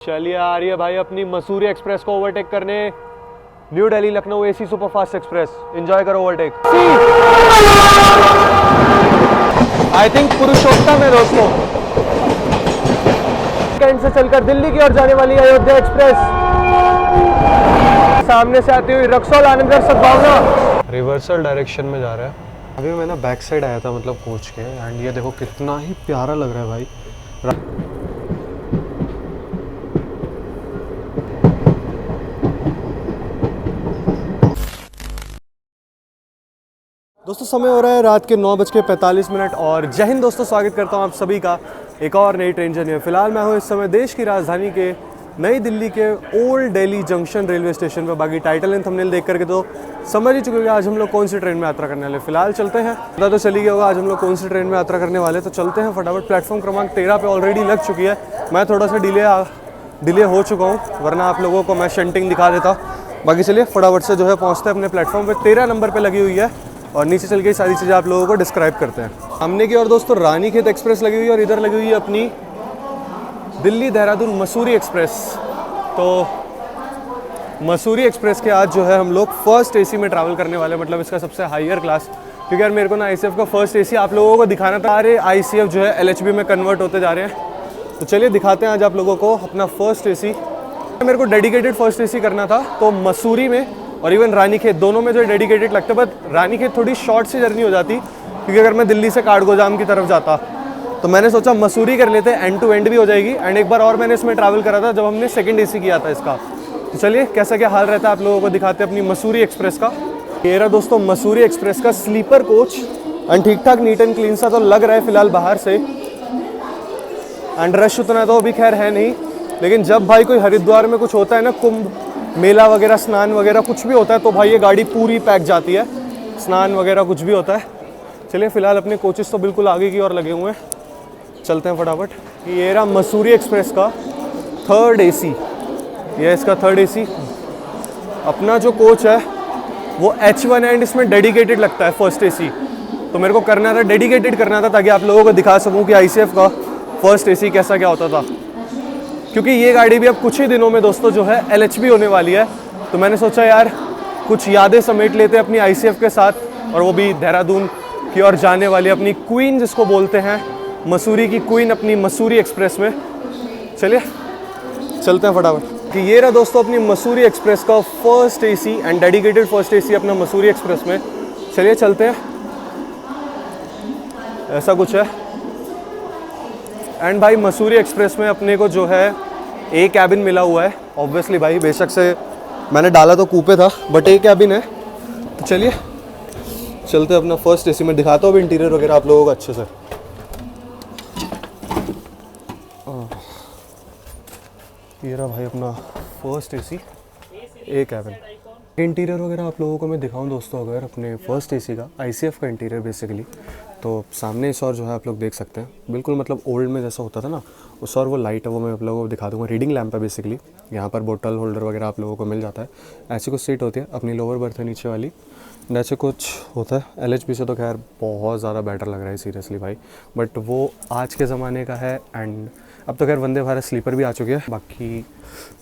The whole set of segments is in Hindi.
चलिए आ रही है भाई अपनी मसूरी एक्सप्रेस को ओवरटेक करने। New Delhi Lucknow AC superfast express. Enjoy करो ओवरटेक। आई थिंक पुरुषोत्तम है दोस्तों। कैंट से चलकर दिल्ली की ओर जाने वाली अयोध्या एक्सप्रेस सामने से आती हुई रक्सौल आनंदगढ़ सद्भावना रिवर्सल डायरेक्शन में जा रहा है। अभी मैं ना बैक साइड आया था मतलब कोच के, एंड ये देखो कितना ही प्यारा लग रहा है भाई। दोस्तों समय हो रहा है रात के 9:45 और जय हिंद दोस्तों, स्वागत करता हूं आप सभी का एक और नई ट्रेन जर्नी में। फिलहाल मैं हूं इस समय देश की राजधानी के नई दिल्ली के old Delhi junction railway station पर। बाकी टाइटल एंड थंबनेल देख करके तो समझ ही चुके होंगे आज हम लोग कौन सी ट्रेन में यात्रा करने वाले। फिलहाल चलते हैं, पता तो चली गया होगा आज हम लोग कौन सी ट्रेन में यात्रा करने वाले। तो चलते हैं फटाफट। प्लेटफॉर्म क्रमांक 13 पे ऑलरेडी लग चुकी है। मैं थोड़ा सा डिले हो चुका हूँ, वरना आप लोगों को मैं शंटिंग दिखा देता। बाकी चलिए फटाफट से जो है पहुँचते हैं अपने प्लेटफॉर्म पर। 13 नंबर पर लगी हुई है और नीचे चल के सारी चीज़ें आप लोगों को डिस्क्राइब करते हैं। सामने की ओर दोस्तों रानीखेत एक्सप्रेस लगी हुई है और इधर लगी हुई है अपनी दिल्ली देहरादून मसूरी एक्सप्रेस। तो मसूरी एक्सप्रेस के आज जो है हम लोग फर्स्ट एसी में ट्रैवल करने वाले, मतलब इसका सबसे हाईयर क्लास। क्योंकि यार मेरे को ना आईसीएफ का फर्स्ट एसी आप लोगों को दिखाना था। अरे आईसीएफ जो है एलएचबी में कन्वर्ट होते जा रहे हैं, तो चलिए दिखाते हैं आज आप लोगों को अपना फर्स्ट एसी। मेरे को डेडिकेटेड फर्स्ट एसी करना था, तो मसूरी में और इवन रानीखेत दोनों में जो डेडिकेटेड लगता है। बट रानीखेत थोड़ी शॉर्ट सी जर्नी हो जाती, क्योंकि अगर मैं दिल्ली से काठगोदाम की तरफ जाता तो मैंने सोचा मसूरी कर लेते, एंड टू एंड भी हो जाएगी। एंड एक बार और मैंने इसमें ट्रैवल करा था जब हमने सेकंड एसी किया था इसका। तो चलिए कैसा क्या हाल रहता है आप लोगों को दिखाते हैं अपनी मसूरी एक्सप्रेस का। ये रहा दोस्तों मसूरी एक्सप्रेस का स्लीपर कोच। एंड ठीक ठाक नीट एंड क्लीन सा तो लग रहा है फिलहाल बाहर से। एंड रश उतना तो अभी खैर है नहीं, लेकिन जब भाई कोई हरिद्वार में कुछ होता है ना, कुंभ मेला वगैरह, स्नान वगैरह कुछ भी होता है, तो भाई ये गाड़ी पूरी पैक जाती है। स्नान वगैरह कुछ भी होता है। चलिए फिलहाल अपने कोचेस तो बिल्कुल आगे की ओर लगे हुए हैं, चलते हैं फटाफट। ये रहा मसूरी एक्सप्रेस का थर्ड एसी। ये इसका थर्ड एसी। अपना जो कोच है वो H1 है एंड इसमें डेडिकेटेड लगता है फर्स्ट एसी। तो मेरे को करना था, डेडिकेटेड करना था, ताकि आप लोगों को दिखा सकूँ कि आईसीएफ का फर्स्ट एसी कैसा क्या होता था। क्योंकि ये गाड़ी भी अब कुछ ही दिनों में दोस्तों जो है एलएचबी होने वाली है, तो मैंने सोचा यार कुछ यादें समेट लेते हैं अपनी आईसीएफ के साथ, और वो भी देहरादून की ओर जाने वाली अपनी क्वीन जिसको बोलते हैं, मसूरी की क्वीन अपनी मसूरी एक्सप्रेस में। चलिए चलते हैं फटाफट। कि ये रहा दोस्तों अपनी मसूरी एक्सप्रेस का first AC and dedicated first AC अपना मसूरी एक्सप्रेस में। चलिए चलते हैं, ऐसा कुछ है। एंड भाई मसूरी एक्सप्रेस में अपने को जो है ए कैबिन मिला हुआ है। ऑब्वियसली भाई बेशक से मैंने डाला तो कूपे था, बट ए कैबिन है। तो चलिए चलते हैं अपना फर्स्ट एसी में। दिखाता हूँ इंटीरियर वगैरह आप लोगों को अच्छे से। ये रहा भाई अपना फर्स्ट एसी ए कैबिन। इंटीरियर वगैरह आप लोगों को मैं दिखाऊं दोस्तों, अगर अपने फर्स्ट एसी का आईसीएफ का इंटीरियर बेसिकली, तो सामने इस और जो है आप लोग देख सकते हैं, बिल्कुल मतलब ओल्ड में जैसा होता था ना उस और वो लाइट है, वो मैं आप लोगों को दिखा दूंगा। रीडिंग लैंप है बेसिकली। यहाँ पर बोतल होल्डर वगैरह आप लोगों को मिल जाता है। ऐसी कुछ सीट होती है, अपनी लोअर बर्थ है नीचे वाली, ऐसे कुछ होता है। एलएचबी से तो खैर बहुत ज़्यादा बेटर लग रहा है सीरियसली भाई, बट वो आज के ज़माने का है। एंड अब तो खैर वंदे भारत स्लीपर भी आ चुकी है। बाकी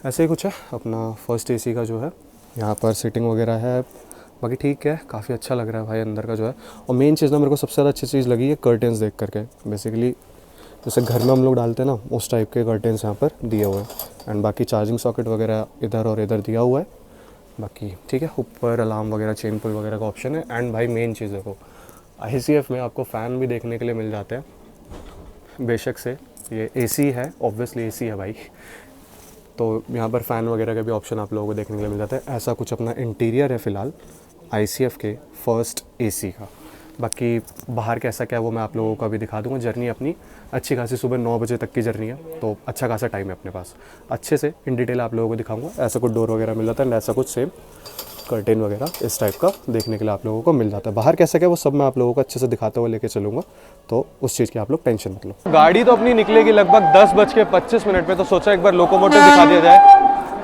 ऐसे ही कुछ है अपना फर्स्ट एसी का जो है। यहाँ पर सीटिंग वगैरह है, बाकी ठीक है, काफ़ी अच्छा लग रहा है भाई अंदर का जो है। और मेन चीज़ ना मेरे को सबसे ज़्यादा अच्छी चीज़ लगी है कर्टेंस देख करके। बेसिकली जैसे घर में हम लोग डालते हैं ना, उस टाइप के कर्टेंस यहाँ पर दिए हुए हैं। एंड बाकी चार्जिंग सॉकेट वगैरह इधर और इधर दिया हुआ है। बाकी ठीक है, ऊपर अलार्म वगैरह, चेन पुल वगैरह का ऑप्शन है। एंड भाई मेन चीज़ देखो, आईसीएफ में आपको फ़ैन भी देखने के लिए मिल जाते हैं। बेशक से ये एसी है, ऑब्वियसली एसी है भाई, तो यहाँ पर फ़ैन वगैरह का भी ऑप्शन आप लोगों को देखने के लिए मिल जाता है। ऐसा कुछ अपना इंटीरियर है फ़िलहाल आईसीएफ के फर्स्ट एसी का। बाकी बाहर कैसा क्या है वो मैं आप लोगों को अभी दिखा दूँगा। जर्नी अपनी अच्छी खासी सुबह 9 बजे तक की जर्नी है, तो अच्छा खासा टाइम है अपने पास। अच्छे से इन डिटेल आप लोगों को दिखाऊंगा। ऐसा कुछ डोर वगैरह मिल जाता है, ऐसा कुछ सेम कर्टेन वगैरह इस टाइप का देखने के लिए आप लोगों को मिल जाता है। बाहर कैसा क्या वो सब मैं आप लोगों को अच्छे से दिखाते हुए लेके चलूँगा, तो उस चीज़ की आप लोग टेंशन मत लो। गाड़ी तो अपनी निकलेगी लगभग 10:25 पे, तो सोचा एक बार लोकोमोटिव दिखा दिया जाए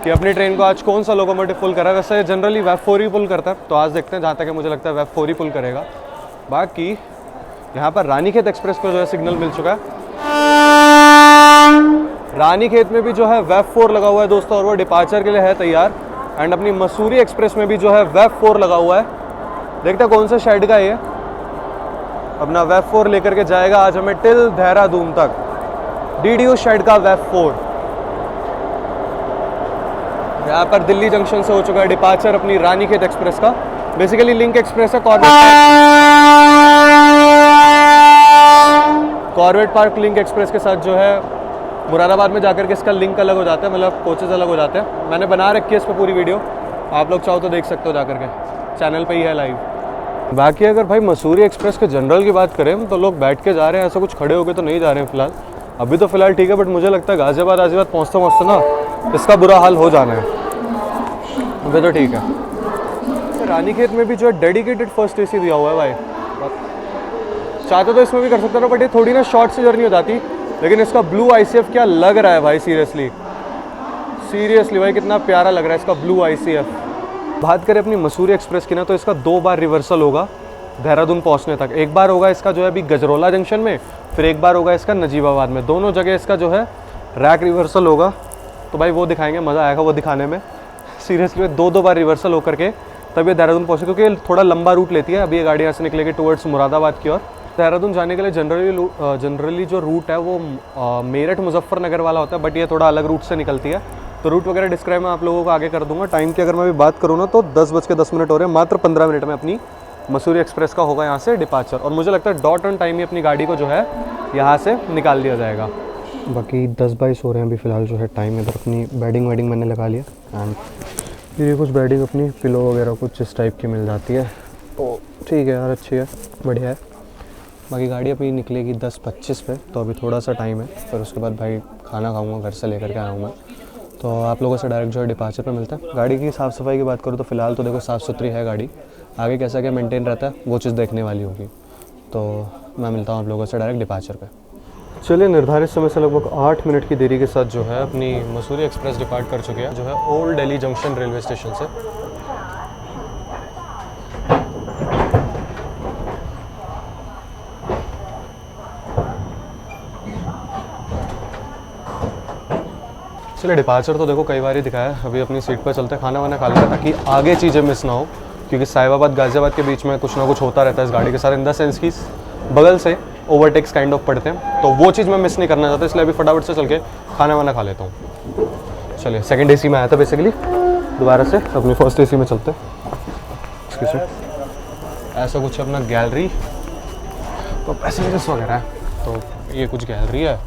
कि अपनी ट्रेन को आज कौन सा लोकोमोटिव पुल करा। वैसे जनरली वेब 4 ही पुल करता है, तो आज देखते हैं। जहाँ तक मुझे लगता है वेब 4 ही पुल करेगा। बाकी यहाँ पर रानीखेत एक्सप्रेस को जो है सिग्नल मिल चुका है। रानीखेत में भी जो है वेब 4 लगा हुआ है दोस्तों, और वो डिपार्चर के लिए है तैयार। एंड अपनी मसूरी एक्सप्रेस में भी जो है वेब 4 लगा हुआ है। देखते हैं कौन सा शेड का ये अपना वेब 4 लेकर के जाएगा आज हमें टिल देहरादून तक। DDO शेड का वेब 4 यहाँ पर दिल्ली जंक्शन से हो चुका है डिपार्चर अपनी रानीखेत एक्सप्रेस का। बेसिकली लिंक एक्सप्रेस है कॉर्बेट पार्क लिंक एक्सप्रेस के साथ जो है मुरादाबाद में जाकर के इसका लिंक अलग हो जाता है, मतलब कोचेज अलग हो जाते हैं। मैंने बना रखी है इस पर पूरी वीडियो, आप लोग चाहो तो देख सकते हो जाकर के, चैनल पे ही है लाइव। बाकी अगर भाई मसूरी एक्सप्रेस के जनरल की बात करें तो लोग बैठ के जा रहे हैं, ऐसा कुछ खड़े होकर तो नहीं जा रहे हैं फिलहाल। अभी तो फिलहाल ठीक है, बट मुझे लगता है गाजियाबाद पहुँचते ना इसका बुरा हाल हो जाना है। अभी तो ठीक है। रानीखेत में भी जो है डेडिकेटेड फर्स्ट AC दिया हुआ है भाई। चाहते तो इसमें भी कर सकते हो, बट ये थोड़ी ना शॉर्ट सी जर्नी हो जाती। लेकिन इसका ब्लू ICF क्या लग रहा है भाई, सीरियसली भाई कितना प्यारा लग रहा है इसका ब्लू ICF। बात करें अपनी मसूरी एक्सप्रेस की ना, तो इसका 2 बार रिवर्सल होगा देहरादून पहुंचने तक। एक बार होगा इसका जो है अभी गजरोला जंक्शन में, फिर एक बार होगा इसका नजीबाबाद में। दोनों जगह इसका जो है रैक रिवर्सल होगा। तो भाई वो दिखाएंगे, मज़ा आएगा वो दिखाने में। सीरियसली 2 बार रिवर्सल होकर के तब ये देहरादून पहुँचे, क्योंकि ये थोड़ा लंबा रूट लेती है। अभी ये गाड़ी यहाँ से निकलेगी टुवर्ड्स मुरादाबाद की ओर। देहरादून जाने के लिए जनरली जो रूट है वो मेरठ मुजफ्फरनगर वाला होता है, बट ये थोड़ा अलग रूट से निकलती है। तो रूट वगैरह डिस्क्राइब मैं आप लोगों को आगे कर दूंगा। टाइम की अगर मैं भी बात करूँ ना तो 10:10 हो रहे हैं। मात्र 15 मिनट में अपनी मसूरी एक्सप्रेस का होगा यहाँ से डिपार्चर, और मुझे लगता है डॉट ऑन टाइम ही अपनी गाड़ी को जो है यहाँ से निकाल दिया जाएगा। बाकी 10:22 हो रहे हैं अभी फ़िलहाल जो है टाइम। इधर अपनी बेडिंग मैंने लगा लिया। एंड ये कुछ बेडिंग अपनी पिलो वगैरह कुछ इस टाइप की मिल जाती है, तो ठीक है यार, अच्छी है, बढ़िया है। बाकी गाड़ी अपनी निकलेगी 10:25 पे, तो अभी थोड़ा सा टाइम है। फिर उसके बाद भाई खाना खाऊंगा, घर से लेकर के आया हूँ मैं, तो आप लोगों से डायरेक्ट जो है डिपार्चर पे मिलता है। गाड़ी की साफ़ सफाई की बात करूँ तो फ़िलहाल तो देखो साफ़ सुथरी है गाड़ी, आगे कैसा क्या मेंटेन रहता है वो चीज़ देखने वाली होगी। तो मैं मिलता हूँ आप लोगों से डायरेक्ट डिपार्चर पे। चलिए, निर्धारित समय से लगभग 8 मिनट की देरी के साथ जो है अपनी मसूरी एक्सप्रेस डिपार्ट कर चुके हैं, जो है old Delhi junction railway station से। चलिए, डिपार्चर तो देखो कई बार ही दिखाया है। अभी अपनी सीट पर चलते खाना वाना खा लेते हैं, ताकि आगे चीज़ें मिस ना हो, क्योंकि साहिबाबाद गाजियाबाद के बीच में कुछ ना कुछ होता रहता है इस गाड़ी के साथ, इन द सेंस की बगल से ओवरटेक्स काइंड ऑफ पड़ते हैं, तो वो चीज़ मैं मिस नहीं करना चाहता, इसलिए अभी फटाफट से चल के खाना वाना खा लेता हूँ। चलिए, सेकंड AC में आया था बेसिकली, दोबारा से अपनी फर्स्ट AC में चलते हैं। ऐसा कुछ अपना गैलरी तो पैसेंजर्स वगैरह है, तो ये कुछ गैलरी है।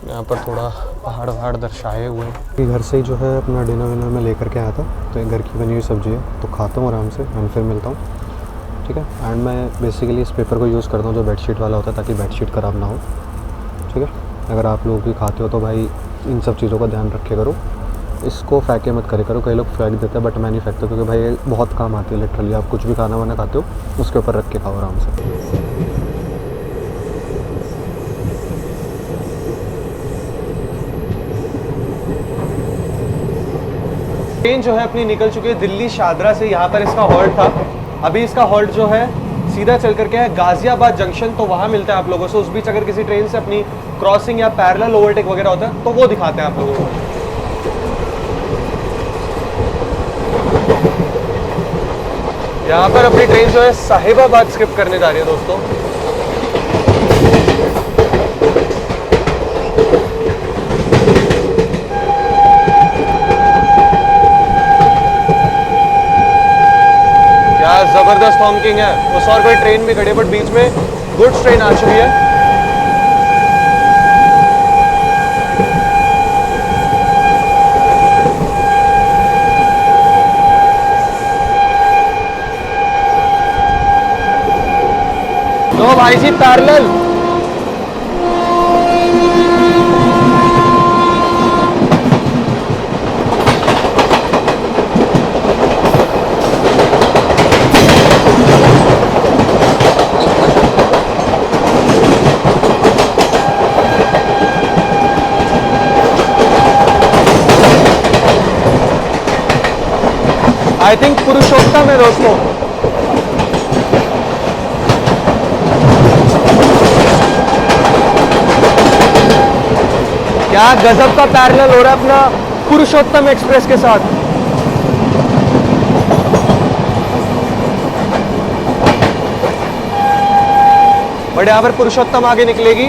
यहाँ पर थोड़ा पहाड़ दर्शाए हुए हैं। घर से ही जो है अपना डिनर में लेकर के आया था, तो एक घर की बनी हुई सब्ज़ी है, तो खाता हूँ आराम से एंड फिर मिलता हूँ, ठीक है। एंड मैं बेसिकली इस पेपर को यूज़ करता हूँ जो बेडशीट वाला होता है, ताकि बेडशीट ख़राब ना हो, ठीक है। अगर आप लोग भी खाते हो तो भाई इन सब चीज़ों का ध्यान रखे करो, इसको फेंके मत करे करो। कई लोग फेंक देते हैं, बट मैं नहीं फेंकता, क्योंकि भाई ये बहुत काम आती है लिटरली। आप कुछ भी खाना वाना खाते हो उसके ऊपर रख के खाओ आराम से। ट्रेन जो है अपनी निकल चुकी है दिल्ली शादरा से। यहाँ पर इसका हॉल्ट था, अभी इसका हॉल्ट जो है सीधा चल करके है गाजियाबाद जंक्शन, तो वहाँ मिलता है आप लोगों से। उस बीच अगर किसी ट्रेन से अपनी क्रॉसिंग या पैरेलल ओवरटेक वगैरह होता है तो वो दिखाते हैं आप लोगों को। यहाँ पर अपनी ट्रेन जो है साहिबाबाद स्किप करने जा रही है दोस्तों। जबरदस्त हॉकिंग है। उस और कोई ट्रेन भी खड़ी है, बट बीच में गुड्स ट्रेन आ चुकी है। लो भाई जी, पैरेलल। आई थिंक पुरुषोत्तम है दोस्तों। क्या गजब का पैरेलल हो रहा है अपना पुरुषोत्तम एक्सप्रेस के साथ। बट यहाँ पर पुरुषोत्तम आगे निकलेगी।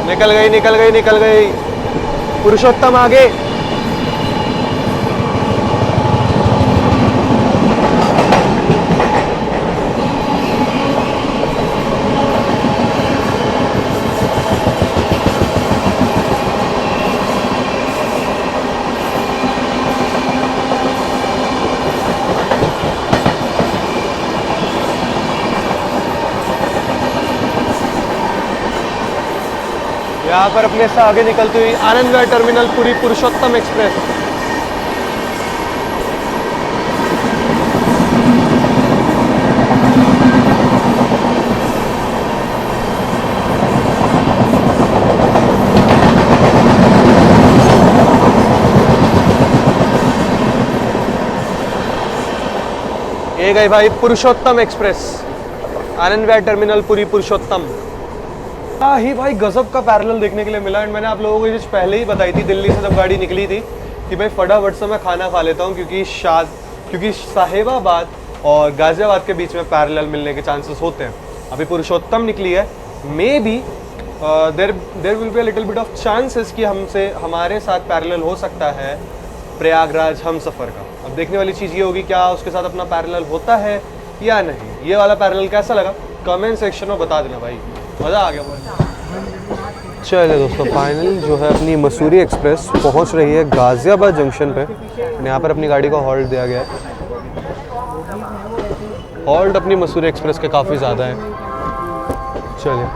निकल गई निकल गई निकल गई, पुरुषोत्तम आगे। यहाँ पर अपने से आगे निकलती हुई आनंद विहार टर्मिनल पुरी पुरुषोत्तम एक्सप्रेस। ये गई भाई पुरुषोत्तम एक्सप्रेस, आनंद विहार टर्मिनल पुरी पुरुषोत्तम। ही भाई गजब का पैरेलल देखने के लिए मिला। एंड मैंने आप लोगों को ये चीज़ पहले ही बताई थी दिल्ली से जब गाड़ी निकली थी कि भाई फटाफट से मैं खाना खा लेता हूँ, क्योंकि साहिबाबाद और गाजियाबाद के बीच में पैरेलल मिलने के चांसेस होते हैं। अभी पुरुषोत्तम निकली है, may be there will be a little bit of chances कि हमारे साथ पैरेलल हो सकता है प्रयागराज हमसफ़र का। अब देखने वाली चीज़ ये होगी क्या उसके साथ अपना पैरेलल होता है या नहीं। ये वाला पैरेलल कैसा लगा कमेंट सेक्शन में बता देना भाई, मज़ा आ गया बोल। चलिए दोस्तों, फाइनली जो है अपनी मसूरी एक्सप्रेस पहुंच रही है गाज़ियाबाद जंक्शन पे। यहाँ पर अपनी गाड़ी को हॉल्ट दिया गया है। हॉल्ट अपनी मसूरी एक्सप्रेस के काफ़ी ज़्यादा है। चलिए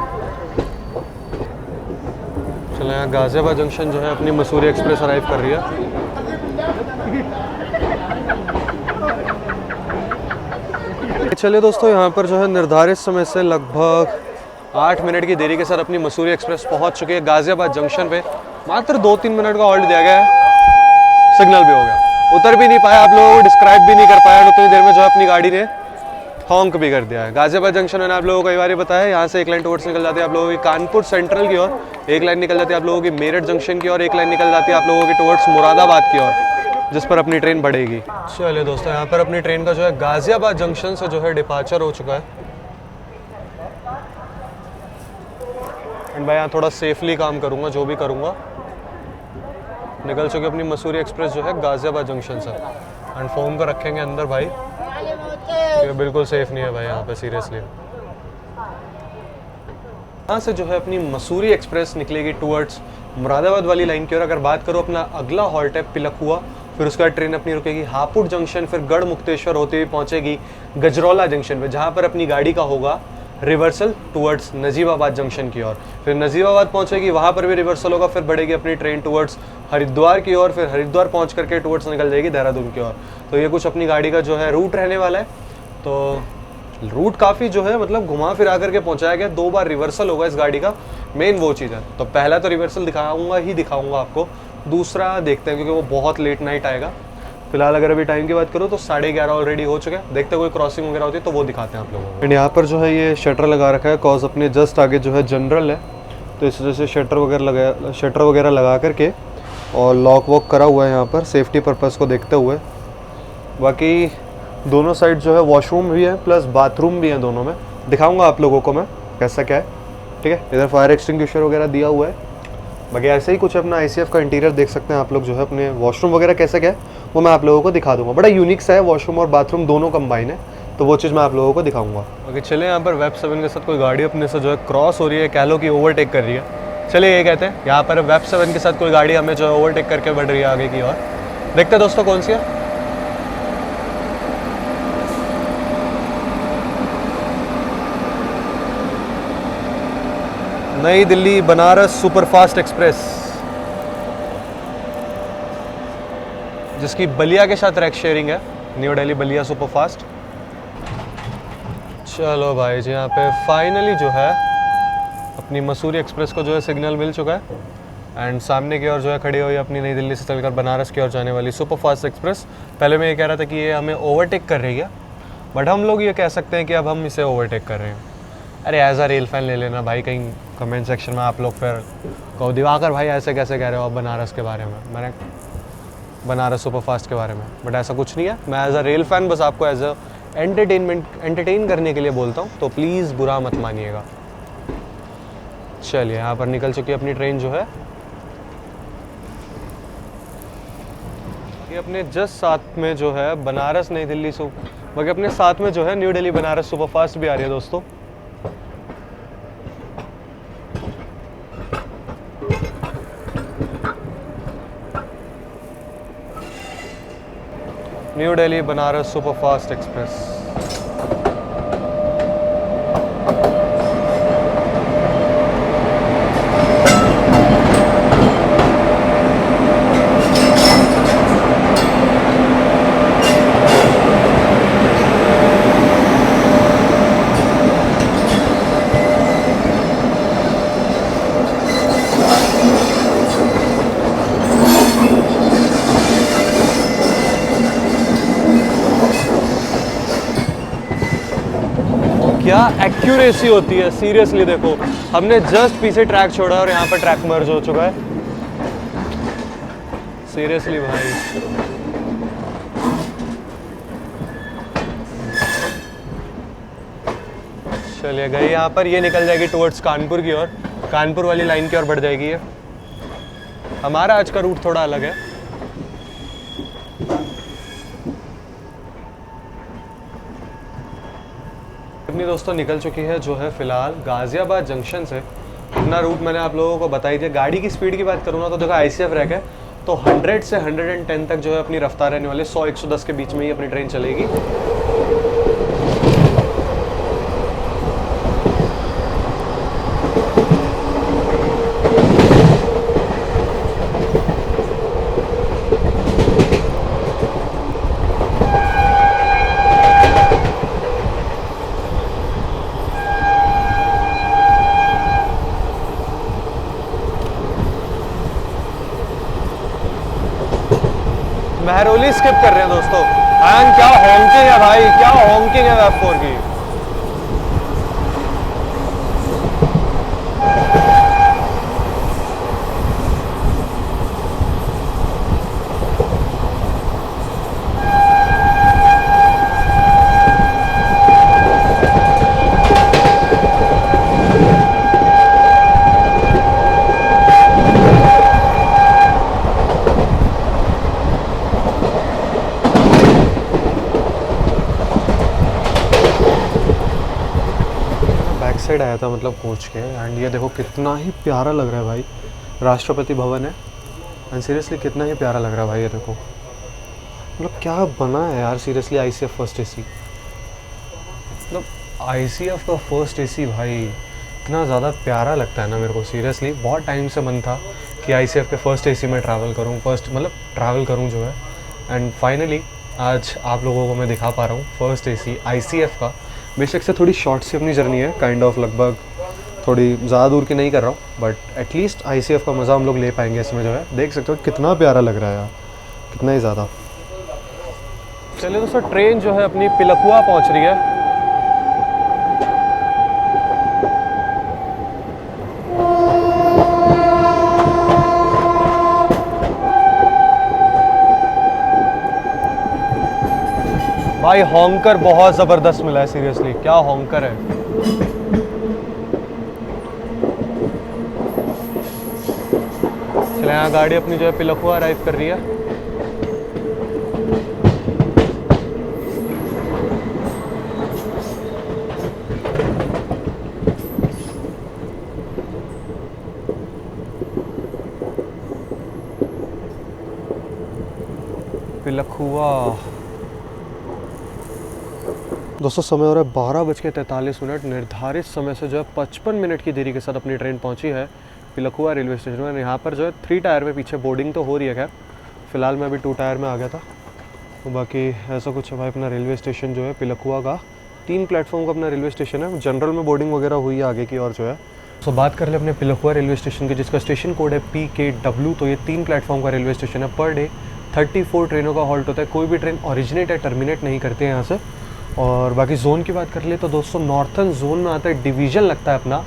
यहाँ गाज़ियाबाद जंक्शन जो है अपनी मसूरी एक्सप्रेस अराइव कर रही है। चलिए दोस्तों, यहाँ पर जो है निर्धारित समय से लगभग 8 मिनट की देरी के साथ अपनी मसूरी एक्सप्रेस पहुंच चुकी है गाज़ियाबाद जंक्शन पे। मात्र 2-3 मिनट का हॉल्ट दिया गया है, सिग्नल भी हो गया। उतर भी नहीं पाया, आप लोगों को डिस्क्राइब भी नहीं कर पाया। उतनी देर में जो है अपनी गाड़ी ने हॉन्क भी कर दिया है। गाज़ियाबाद जंक्शन मैंने आप लोगों को कई बार बताया, यहाँ से एक लाइन टुवर्ड्स निकल जाती है आप लोगों की कानपुर सेंट्रल की ओर, एक लाइन निकल जाती है आप लोगों की मेरठ जंक्शन की ओर, एक लाइन निकल जाती है आप लोगों की टुवर्ड्स मुरादाबाद की ओर, जिस पर अपनी ट्रेन बढ़ेगी। चलिए दोस्तों, यहाँ पर अपनी ट्रेन का जो है गाज़ियाबाद जंक्शन से जो है डिपार्चर हो चुका है। एंड भाई यहाँ थोड़ा सेफली काम करूँगा, जो भी करूँगा। निकल चुकी अपनी मसूरी एक्सप्रेस जो है गाज़ियाबाद जंक्शन से। एंड फ़ोन को रखेंगे अंदर भाई, ये बिल्कुल सेफ़ नहीं है भाई यहाँ पे, सीरियसली। यहाँ से जो है अपनी मसूरी एक्सप्रेस निकलेगी टुवर्ड्स मुरादाबाद वाली लाइन की ओर। अगर बात करो अपना अगला हॉल्ट है पिलखुआ, फिर उसके बाद ट्रेन अपनी रुकेगी हापुड़ जंक्शन, फिर गढ़ मुक्तेश्वर होते हुए पहुँचेगी गजरौला जंक्शन पे, जहाँ पर अपनी गाड़ी का होगा रिवर्सल टुवर्ड्स नजीबाबाद जंक्शन की ओर। फिर नजीबाबाद पहुंचेगी, वहां पर भी रिवर्सल होगा, फिर बढ़ेगी अपनी ट्रेन टुवर्ड्स हरिद्वार की ओर, फिर हरिद्वार पहुंच करके टुवर्ड्स निकल जाएगी देहरादून की ओर। तो ये कुछ अपनी गाड़ी का जो है रूट रहने वाला है। तो रूट काफ़ी जो है मतलब घुमा फिरा करके पहुंचाया गया। 2 बार रिवर्सल होगा इस गाड़ी का, मेन वो चीज़ है। तो पहला तो रिवर्सल दिखाऊंगा आपको, दूसरा देखते हैं क्योंकि वो बहुत लेट नाइट आएगा। फिलहाल अगर अभी टाइम की बात करूँ तो 11:30 ऑलरेडी हो चुके हैं। देखते हैं कोई क्रॉसिंग वगैरह होती है तो वो दिखाते हैं आप लोगों को। एंड यहाँ पर जो है ये शटर लगा रखा है, कॉज अपने जस्ट आगे जो है जनरल है, तो इस वजह से शटर वगैरह लगा करके और लॉक वॉक करा हुआ है यहाँ पर सेफ्टी पर्पज़ को देखते हुए। बाकी दोनों साइड जो है वॉशरूम भी है प्लस बाथरूम भी है, दोनों में दिखाऊँगा आप लोगों को मैं कैसा क्या है। ठीक है, इधर फायर एक्सटिंग्विशर वगैरह दिया हुआ है। बाकी ऐसे ही कुछ अपना ICF का इंटीरियर देख सकते हैं आप लोग। जो है अपने वॉशरूम वगैरह कैसे क्या है वो मैं आप लोगों को दिखा दूंगा। बड़ा यूनिक सा है, वॉशरूम और बाथरूम दोनों कंबाइन है, तो वो चीज़ मैं आप लोगों को दिखाऊंगा। ओके चले, यहाँ पर वेब 7 के साथ कोई गाड़ी अपने से जो है क्रॉस हो रही है, कह लो कि ओवरटेक कर रही है। चलिए ये कहते हैं, यहाँ पर वेब 7 के साथ कोई गाड़ी हमें जो है ओवरटेक करके बढ़ रही है आगे की ओर। देखते हैं दोस्तों कौन सी है। नई दिल्ली बनारस सुपरफास्ट एक्सप्रेस, जिसकी बलिया के साथ ट्रैक शेयरिंग है, न्यू दिल्ली बलिया सुपरफास्ट। चलो भाई जी, यहाँ पे फाइनली जो है अपनी मसूरी एक्सप्रेस को जो है सिग्नल मिल चुका है। एंड सामने की ओर जो है खड़ी हुई अपनी नई दिल्ली से चलकर बनारस की ओर जाने वाली सुपरफास्ट एक्सप्रेस। पहले मैं ये कह रहा था कि ये हमें ओवरटेक कर रही है, बट हम लोग ये कह सकते हैं कि अब हम इसे ओवरटेक कर रहे हैं। अरे एज अ रेल फैन ले लेना भाई, कहीं कमेंट सेक्शन में आप लोग फिर कहो दिवाकर भाई ऐसे कैसे कह रहे हो आप बनारस के बारे में, मैंने बनारस सुपरफास्ट के बारे में, बट ऐसा कुछ नहीं है। मैं एज अ रेल फैन बस आपको एज अ एंटरटेन करने के लिए बोलता हूँ, तो प्लीज़ बुरा मत मानिएगा। चलिए यहाँ पर निकल चुकी है अपनी ट्रेन जो है, ये अपने जस्ट साथ में जो है बनारस नई दिल्ली बाकी अपने साथ में जो है न्यू दिल्ली बनारस सुपरफास्ट भी आ रही है दोस्तों। New Delhi Banaras superfast express. क्या एक्यूरेसी होती है सीरियसली, देखो हमने जस्ट पीछे ट्रैक छोड़ा और यहाँ पर ट्रैक मर्ज हो चुका है। सीरियसली भाई चलिए गई यहाँ पर, ये निकल जाएगी टुवर्ड्स कानपुर की ओर, कानपुर वाली लाइन की ओर बढ़ जाएगी ये। हमारा आज का रूट थोड़ा अलग है। अपनी दोस्तों निकल चुकी है जो है फिलहाल गाजियाबाद जंक्शन से। अपना रूट मैंने आप लोगों को बताई थी। गाड़ी की स्पीड की बात करूँ ना तो देखो ICF रैक है, तो 100 से 110 तक जो है अपनी रफ्तार रहने वाली, 100-110 के बीच में ही अपनी ट्रेन चलेगी। महरौली स्किप कर रहे हैं दोस्तों। एंड क्या हॉन्किंग है भाई, क्या हॉन्किंग है वेब 4 की। साइड आया था मतलब कोच के, एंड ये देखो कितना ही प्यारा लग रहा है भाई, राष्ट्रपति भवन है। एंड सीरियसली कितना ही प्यारा लग रहा है भाई, ये देखो मतलब क्या बना है यार सीरियसली। ICF फर्स्ट AC, मतलब ICF का फर्स्ट AC भाई इतना ज़्यादा प्यारा लगता है ना मेरे को सीरियसली। बहुत टाइम से मन था कि ICF के फर्स्ट AC में ट्रैवल करूँ, ट्रैवल करूँ जो है। एंड फाइनली आज आप लोगों को मैं दिखा पा रहा हूँ फर्स्ट AC ICF का। बेशक से थोड़ी शॉर्ट सी अपनी जर्नी है, काइंड ऑफ लगभग थोड़ी ज़्यादा दूर की नहीं कर रहा हूँ, बट एटलीस्ट ICF का मज़ा हम लोग ले पाएंगे इसमें जो है। देख सकते हो कितना प्यारा लग रहा है यार, कितना ही ज़्यादा। चलिए दोस्तों ट्रेन जो है अपनी पिलखुआ पहुँच रही है। भाई हॉन्कर बहुत ज़बरदस्त मिला है सीरियसली, क्या हॉन्कर है। चले यहाँ गाड़ी अपनी जो है पिलखुआ अराइव कर रही है। पिलखुआ दोस्तों समय हो रहा है 12:43। निर्धारित समय से जो है 55 मिनट की देरी के साथ अपनी ट्रेन पहुंची है पिलखुआ रेलवे स्टेशन में। यहाँ पर जो है 3 टायर में पीछे बोर्डिंग तो हो रही है, खैर फिलहाल मैं अभी 2 टायर में आ गया था। तो बाकी ऐसा कुछ है भाई, अपना रेलवे स्टेशन जो है पिलखुआ का 3 प्लेटफॉर्म का अपना रेलवे स्टेशन है। जनरल में बोर्डिंग वगैरह हुई है आगे की और जो है। तो बात कर ले अपने पिलखुआ रेलवे स्टेशन की, जिसका स्टेशन कोड है PKW। तो ये 3 प्लेटफॉर्म का रेलवे स्टेशन है। पर डे 34 ट्रेनों का हॉल्ट होता है। कोई भी ट्रेन ओरिजिनेट या टर्मिनेट नहीं करते हैं यहाँ से। और बाकी जोन की बात कर ले तो दोस्तों नॉर्थन जोन में आता है डिवीज़न लगता है अपना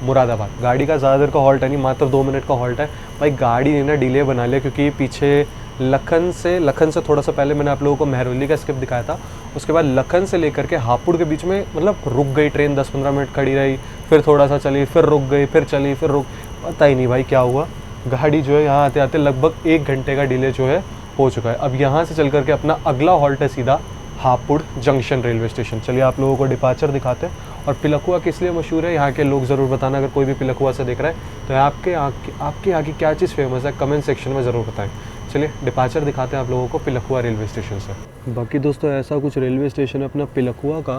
मुरादाबाद। गाड़ी का ज़्यादा देर का हॉल्ट है नहीं, मात्र 2 मिनट का हॉल्ट है। भाई गाड़ी ने ना डिले बना लिया क्योंकि पीछे लखन से थोड़ा सा पहले मैंने आप लोगों को मेहरौली का स्किप दिखाया था। उसके बाद लखन से लेकर के हापुड़ के बीच में मतलब रुक गई ट्रेन, 10-15 मिनट खड़ी रही, फिर थोड़ा सा चली, फिर रुक गई, फिर चली, फिर रुक, पता ही नहीं भाई क्या हुआ। गाड़ी जो है यहाँ आते आते लगभग 1 घंटे का डिले जो है हो चुका है। अब यहाँ से चल करके अपना अगला हॉल्ट है सीधा हापुड़ जंक्शन रेलवे स्टेशन। चलिए आप लोगों को डिपार्चर दिखाते हैं। और पिलखुआ किस लिए मशहूर है यहाँ के लोग ज़रूर बताना, अगर कोई भी पिलखुआ से देख रहा है तो आपके यहाँ की क्या चीज़ फेमस है कमेंट सेक्शन में ज़रूर बताएं। चलिए डिपार्चर दिखाते हैं आप लोगों को पिलखुआ रेलवे स्टेशन से। बाकी दोस्तों ऐसा कुछ रेलवे स्टेशन है अपना पिलखुआ का,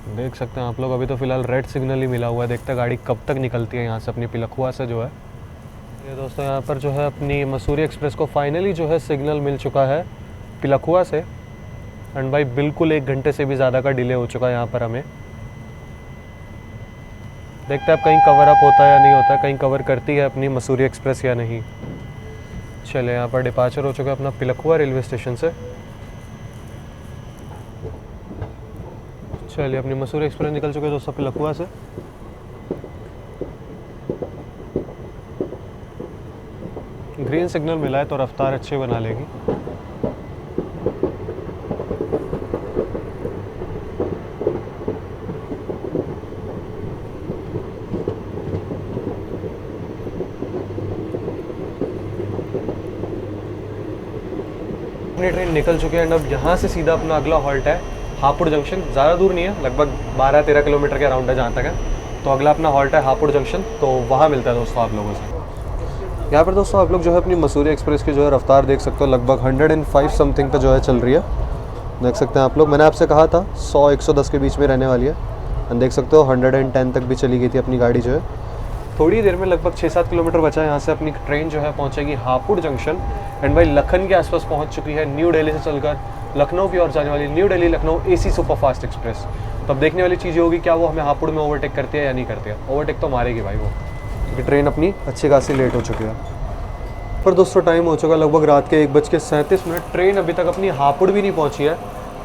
देख सकते हैं आप लोग। अभी तो फिलहाल रेड सिग्नल ही मिला हुआ है, देखते हैं गाड़ी कब तक निकलती है यहाँ से अपनी पिलखुआ से जो है। ये दोस्तों यहाँ पर जो है अपनी मसूरी एक्सप्रेस को फाइनली जो है सिग्नल मिल चुका है पिलखुआ से। एंड भाई बिल्कुल 1 घंटे से भी ज़्यादा का डिले हो चुका है यहाँ पर हमें। देखते हैं अब कहीं कवर अप होता है या नहीं होता है, कहीं कवर करती है अपनी मसूरी एक्सप्रेस या नहीं। चले यहाँ पर डिपार्चर हो चुका है अपना पिलखुआ रेलवे स्टेशन से। चलिए अपनी मसूरी एक्सप्रेस निकल चुके हैं दोस्तों पिलखुआ से। ग्रीन सिग्नल मिला है तो रफ्तार अच्छी बना लेगी। अपनी ट्रेन निकल चुकी है एंड अब यहाँ से सीधा अपना अगला हॉल्ट है हापुड़ जंक्शन। ज़्यादा दूर नहीं है, लगभग 12-13 किलोमीटर के अराउंड है जहाँ तक है। तो अगला अपना हॉल्ट है हापुड़ जंक्शन, तो वहाँ मिलता है दोस्तों आप लोगों से। यहाँ पर दोस्तों आप लोग जो है अपनी मसूरी एक्सप्रेस की जो है रफ्तार देख सकते हो, लगभग 105 समथिंग पे जो है चल रही है। देख सकते हैं आप लोग, मैंने आपसे कहा था 100-110 के बीच में रहने वाली है। एंड देख सकते हो 110 तक भी चली गई थी अपनी गाड़ी जो है। थोड़ी देर में लगभग 6-7 किलोमीटर बचा है, यहाँ से अपनी ट्रेन जो है पहुँचेगी हापुड़ जंक्शन। एंड भाई लखन के आसपास पहुँच चुकी है न्यू दिल्ली से चलकर लखनऊ की ओर जाने वाली new Delhi Lucknow AC superfast express. तो अब देखने वाली चीज़ होगी क्या वो हमें हापुड़ में ओवरटेक करती है या नहीं करती है। ओवरटेक तो मारेगी भाई वो, क्योंकि ट्रेन अपनी अच्छी खासी लेट हो चुकी है। पर दोस्तों टाइम हो चुका लगभग रात के 1:37। ट्रेन अभी तक अपनी हापुड़ भी नहीं पहुँची है,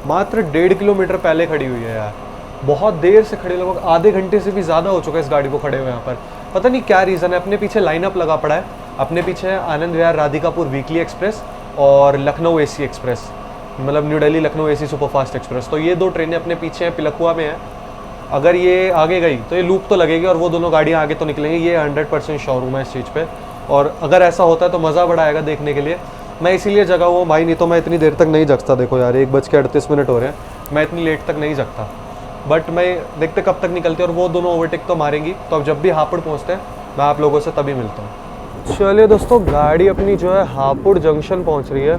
मात्र 1.5 किलोमीटर पहले खड़ी हुई है यार। बहुत देर से खड़े, लगभग आधे घंटे से भी ज़्यादा हो चुका है इस गाड़ी को खड़े हुए यहाँ पर। पता नहीं क्या रीज़न है। अपने पीछे लाइनअप लगा पड़ा है, अपने पीछे है आनंद विहार राधिकापुर वीकली एक्सप्रेस और लखनऊ AC एक्सप्रेस, मतलब new Delhi Lucknow AC superfast express. तो ये 2 ट्रेनें अपने पीछे हैं, पिलखुआ में है। अगर ये आगे गई तो ये लूप तो लगेगी और वो दोनों गाड़ियाँ आगे तो निकलेंगी, ये 100% श्योर हूँ मैं इस चीज़ पे। और अगर ऐसा होता है तो मज़ा बड़ा आएगा देखने के लिए। मैं इसीलिए जगा हुआ भाई, नहीं तो मैं इतनी देर तक नहीं जगता। देखो यार 1:38 हो रहे हैं, मैं इतनी लेट तक नहीं जगता। बट मैं देखते कब तक निकलते हैं और वो दोनों ओवरटेक तो मारेंगी। तो अब जब भी हापुड़ पहुँचते हैं मैं आप लोगों से तभी मिलता हूँ। चलिए दोस्तों गाड़ी अपनी जो है हापुड़ जंक्शन पहुँच रही है।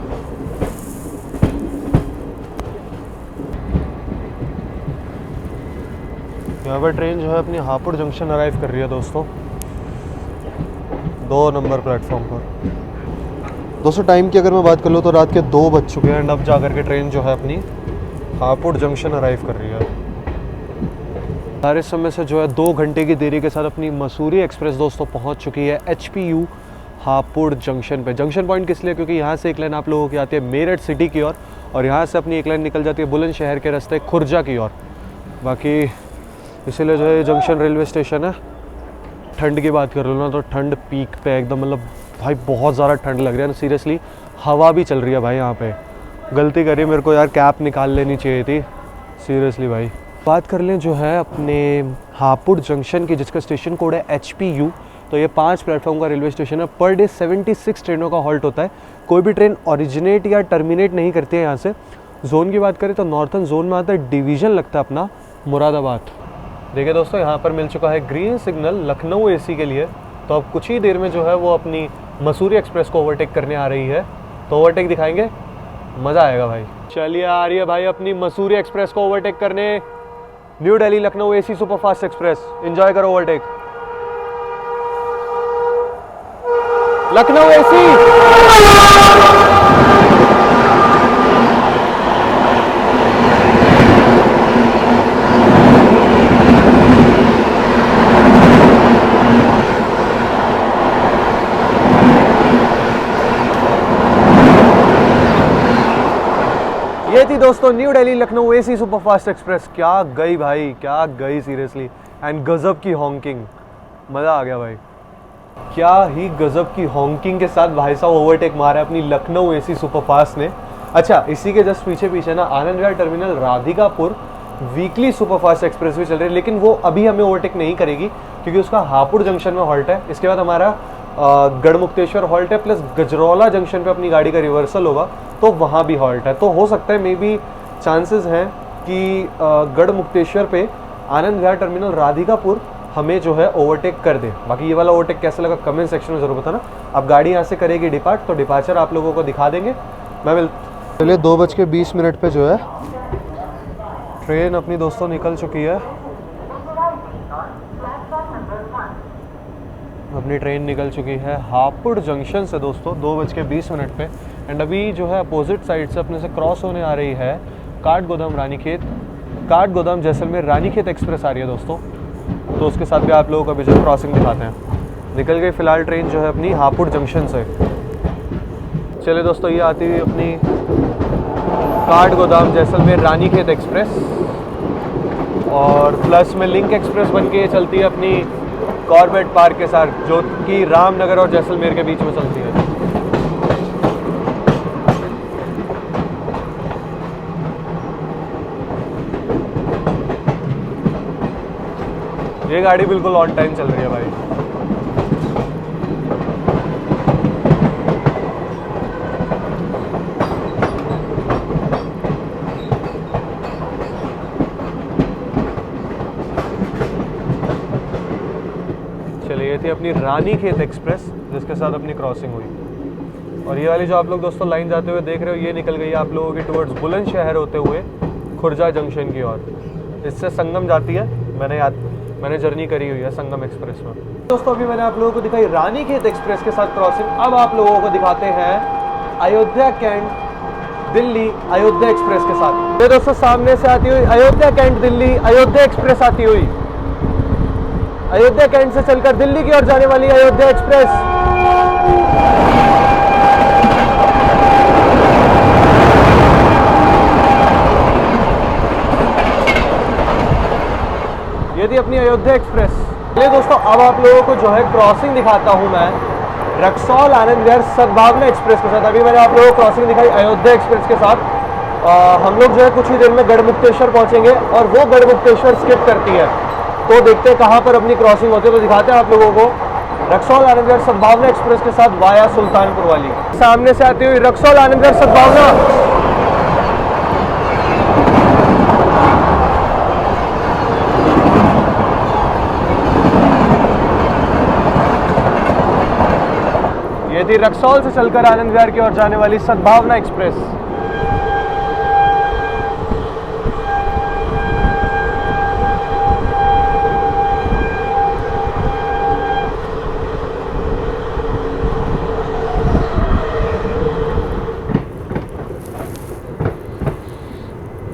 यहाँ पर ट्रेन जो है अपनी हापुड़ जंक्शन अराइव कर रही है दोस्तों, 2 नंबर प्लेटफॉर्म पर। दोस्तों टाइम की अगर मैं बात कर लूँ तो रात के 2 बज चुके हैं एंड अब जा करके ट्रेन जो है अपनी हापुड़ जंक्शन अराइव कर रही है। सारे समय से जो है 2 घंटे की देरी के साथ अपनी मसूरी एक्सप्रेस दोस्तों पहुंच चुकी है HPU हापुड़ जंक्शन पे। जंक्शन पॉइंट किस लिए, क्योंकि यहाँ से एक लाइन आप लोगों की आती है मेरठ सिटी की ओर और यहाँ से अपनी एक लाइन निकल जाती है बुलंदशहर के रास्ते खुर्जा की ओर। बाकी इसीलिए जो है जंक्शन रेलवे स्टेशन है। ठंड की बात कर लो ना तो ठंड पीक पे एकदम, मतलब भाई बहुत ज़्यादा ठंड लग रही है ना सीरियसली। हवा भी चल रही है भाई यहाँ पे। गलती करी मेरे को यार, कैप निकाल लेनी चाहिए थी सीरियसली भाई। बात कर लें जो है अपने हापुड़ जंक्शन की, जिसका स्टेशन कोड है HPU। तो ये 5 प्लेटफॉर्म का रेलवे स्टेशन है। पर डे 76 ट्रेनों का हॉल्ट होता है। कोई भी ट्रेन ओरिजिनेट या टर्मिनेट नहीं करती है यहाँ से। जोन की बात करें तो नॉर्थन जोन में आता है डिवीज़न लगता है अपना मुरादाबाद। देखिए दोस्तों यहाँ पर मिल चुका है ग्रीन सिग्नल लखनऊ AC के लिए। तो अब कुछ ही देर में जो है वो अपनी मसूरी एक्सप्रेस को ओवरटेक करने आ रही है। तो ओवरटेक दिखाएंगे, मज़ा आएगा भाई। चलिए आ रही है भाई अपनी मसूरी एक्सप्रेस को ओवरटेक करने new Delhi Lucknow AC superfast express. Enjoy करो ओवरटेक। लखनऊ AC। ये थी दोस्तों, new Delhi Lucknow AC superfast express क्या गई भाई, क्या गई सीरियसली। एंड गजब की हॉन्किंग, मज़ा आ गया भाई। क्या ही गजब की हॉन्किंग के साथ भाई साहब ओवरटेक मारा है अपनी लखनऊ एसी सुपरफास्ट ने। अच्छा, इसी के जस्ट पीछे पीछे ना Anand Vihar terminal Radhikapur weekly superfast express भी चल रही है, लेकिन वो अभी हमें ओवरटेक नहीं करेगी क्योंकि उसका हापुड़ जंक्शन में हॉल्ट है। इसके बाद हमारा गढ़मुक्तेश्वर हॉल्ट है, प्लस गजरौला जंक्शन पे अपनी गाड़ी का रिवर्सल होगा तो वहाँ भी हॉल्ट है। तो हो सकता है मे बी चांसेस हैं कि गढ़मुक्तेश्वर पे आनंद विहार टर्मिनल राधिकापुर हमें जो है ओवरटेक कर दे। बाकी ये वाला ओवरटेक कैसा लगा कमेंट सेक्शन में जरूर बताना। अब गाड़ी यहाँ से करेगी डिपार्ट, तो डिपार्चर आप लोगों को दिखा देंगे। चलिए 2:20 पे जो है ट्रेन अपनी दोस्तों निकल चुकी है। अपनी ट्रेन निकल चुकी है हापुड़ जंक्शन से दोस्तों 2:20 पे। एंड अभी जो है अपोजिट साइड से अपने से क्रॉस होने आ रही है काठगोदाम जैसलमेर रानीखेत एक्सप्रेस आ रही है दोस्तों। तो उसके साथ भी आप लोगों को अभी जो क्रॉसिंग दिखाते हैं। निकल गई फिलहाल ट्रेन जो है अपनी हापुड़ जंक्शन से। चलिए दोस्तों, ये आती हुई अपनी काठगोदाम जैसलमेर रानीखेत एक्सप्रेस, और प्लस में लिंक एक्सप्रेस बन के चलती है अपनी कॉर्बेट पार्क के साथ, जो कि रामनगर और जैसलमेर के बीच में चलती है। ये गाड़ी बिल्कुल ऑन टाइम चल रही है भाई। चलिए, ये थी अपनी रानीखेत एक्सप्रेस जिसके साथ अपनी क्रॉसिंग हुई। और ये वाली जो आप लोग दोस्तों लाइन जाते हुए देख रहे हो, ये निकल गई आप लोगों की टुवर्ड्स बुलंदशहर होते हुए खुर्जा जंक्शन की ओर। इससे संगम जाती है, मैंने जर्नी करी हुई है संगम एक्सप्रेस में। दोस्तों अभी मैंने आप लोगों को दिखाई रानीखेत एक्सप्रेस के साथ क्रॉसिंग। अब आप लोगों को दिखाते हैं अयोध्या कैंट दिल्ली अयोध्या एक्सप्रेस के साथ। ये दोस्तों सामने से आती हुई अयोध्या कैंट दिल्ली अयोध्या एक्सप्रेस आती हुई, अयोध्या कैंट से चलकर दिल्ली की ओर जाने वाली अयोध्या एक्सप्रेस। ये थी अपनी अयोध्या एक्सप्रेस। चलिए दोस्तों, अब आप लोगों को जो है क्रॉसिंग दिखाता हूं मैं रक्सौल आनंद विहार सद्भावना एक्सप्रेस के साथ। अभी मैंने आप लोगों को क्रॉसिंग दिखाई अयोध्या एक्सप्रेस के साथ। हम लोग जो है कुछ ही देर में गढ़मुक्तेश्वर पहुंचेंगे और वो गढ़मुक्तेश्वर स्किप करती है, तो देखते हैं कहाँ पर अपनी क्रॉसिंग होती है। तो दिखाते हैं आप लोगों को रक्सौल आनंद विहार सद्भावना एक्सप्रेस के साथ वाया सुल्तानपुर वाली। सामने से आती हुई रक्सौल आनंद विहार सद्भावना। ये थी रक्सौल से चलकर आनंद विहार की ओर जाने वाली सद्भावना एक्सप्रेस।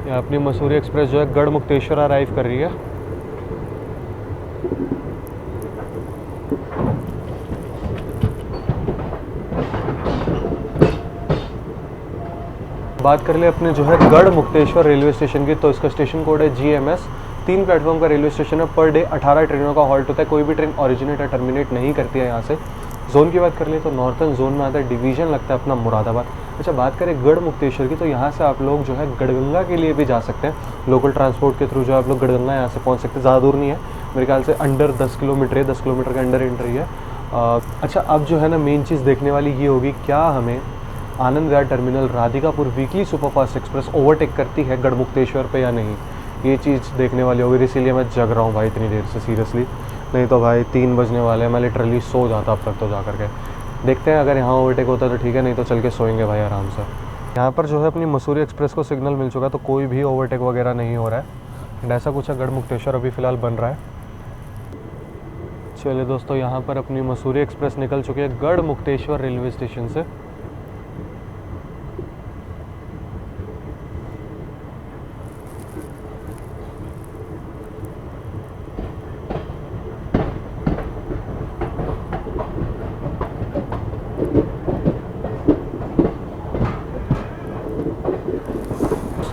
ये अपनी मसूरी एक्सप्रेस जो है गढ़मुक्तेश्वर अराइव कर रही है। बात कर ले अपने जो है गढ़मुक्तेश्वर रेलवे स्टेशन की, तो इसका स्टेशन कोड है GMS। 3 प्लेटफॉर्म का रेलवे स्टेशन है। पर डे 18 ट्रेनों का हॉल्ट होता है। कोई भी ट्रेन ओरिजिनेट या टर्मिनेट नहीं करती है यहाँ से। जोन की बात कर ले तो नॉर्थन जोन में आता है, डिवीजन लगता है अपना मुरादाबाद। अच्छा, बात करें गढ़मुक्तेश्वर की, तो यहाँ से आप लोग जो है गढ़गंगा के लिए भी जा सकते हैं। लोकल ट्रांसपोर्ट के थ्रू जो आप लोग गढ़गंगा यहाँ से पहुँच सकते हैं। ज़्यादा दूर नहीं है, मेरे ख्याल से अंडर 10 किलोमीटर है, 10 किलोमीटर के अंडर एंट्री है। अच्छा, अब जो है ना मेन चीज़ देखने वाली ये होगी, क्या हमें Anand Vihar terminal Radhikapur weekly superfast express overtake करती है गढ़मुक्तेश्वर पे या नहीं, ये चीज़ देखने वाली होगी। इसीलिए मैं जग रहा हूँ भाई इतनी देर से सीरियसली, नहीं तो भाई 3 बजने वाले हैं। मैं लिटरली सो जाता अब तक तो जा करके। देखते हैं अगर यहाँ ओवरटेक होता है तो ठीक है, नहीं तो चल के सोएंगे भाई आराम से। यहाँ पर जो है अपनी मसूरी एक्सप्रेस को सिग्नल मिल चुका है, तो कोई भी ओवरटेक वगैरह नहीं हो रहा है। एंड ऐसा कुछ है गढ़मुक्तेश्वर अभी फ़िलहाल बन रहा है। चलिए दोस्तों, यहाँ पर अपनी मसूरी एक्सप्रेस निकल चुकी है गढ़मुक्तेश्वर रेलवे स्टेशन से।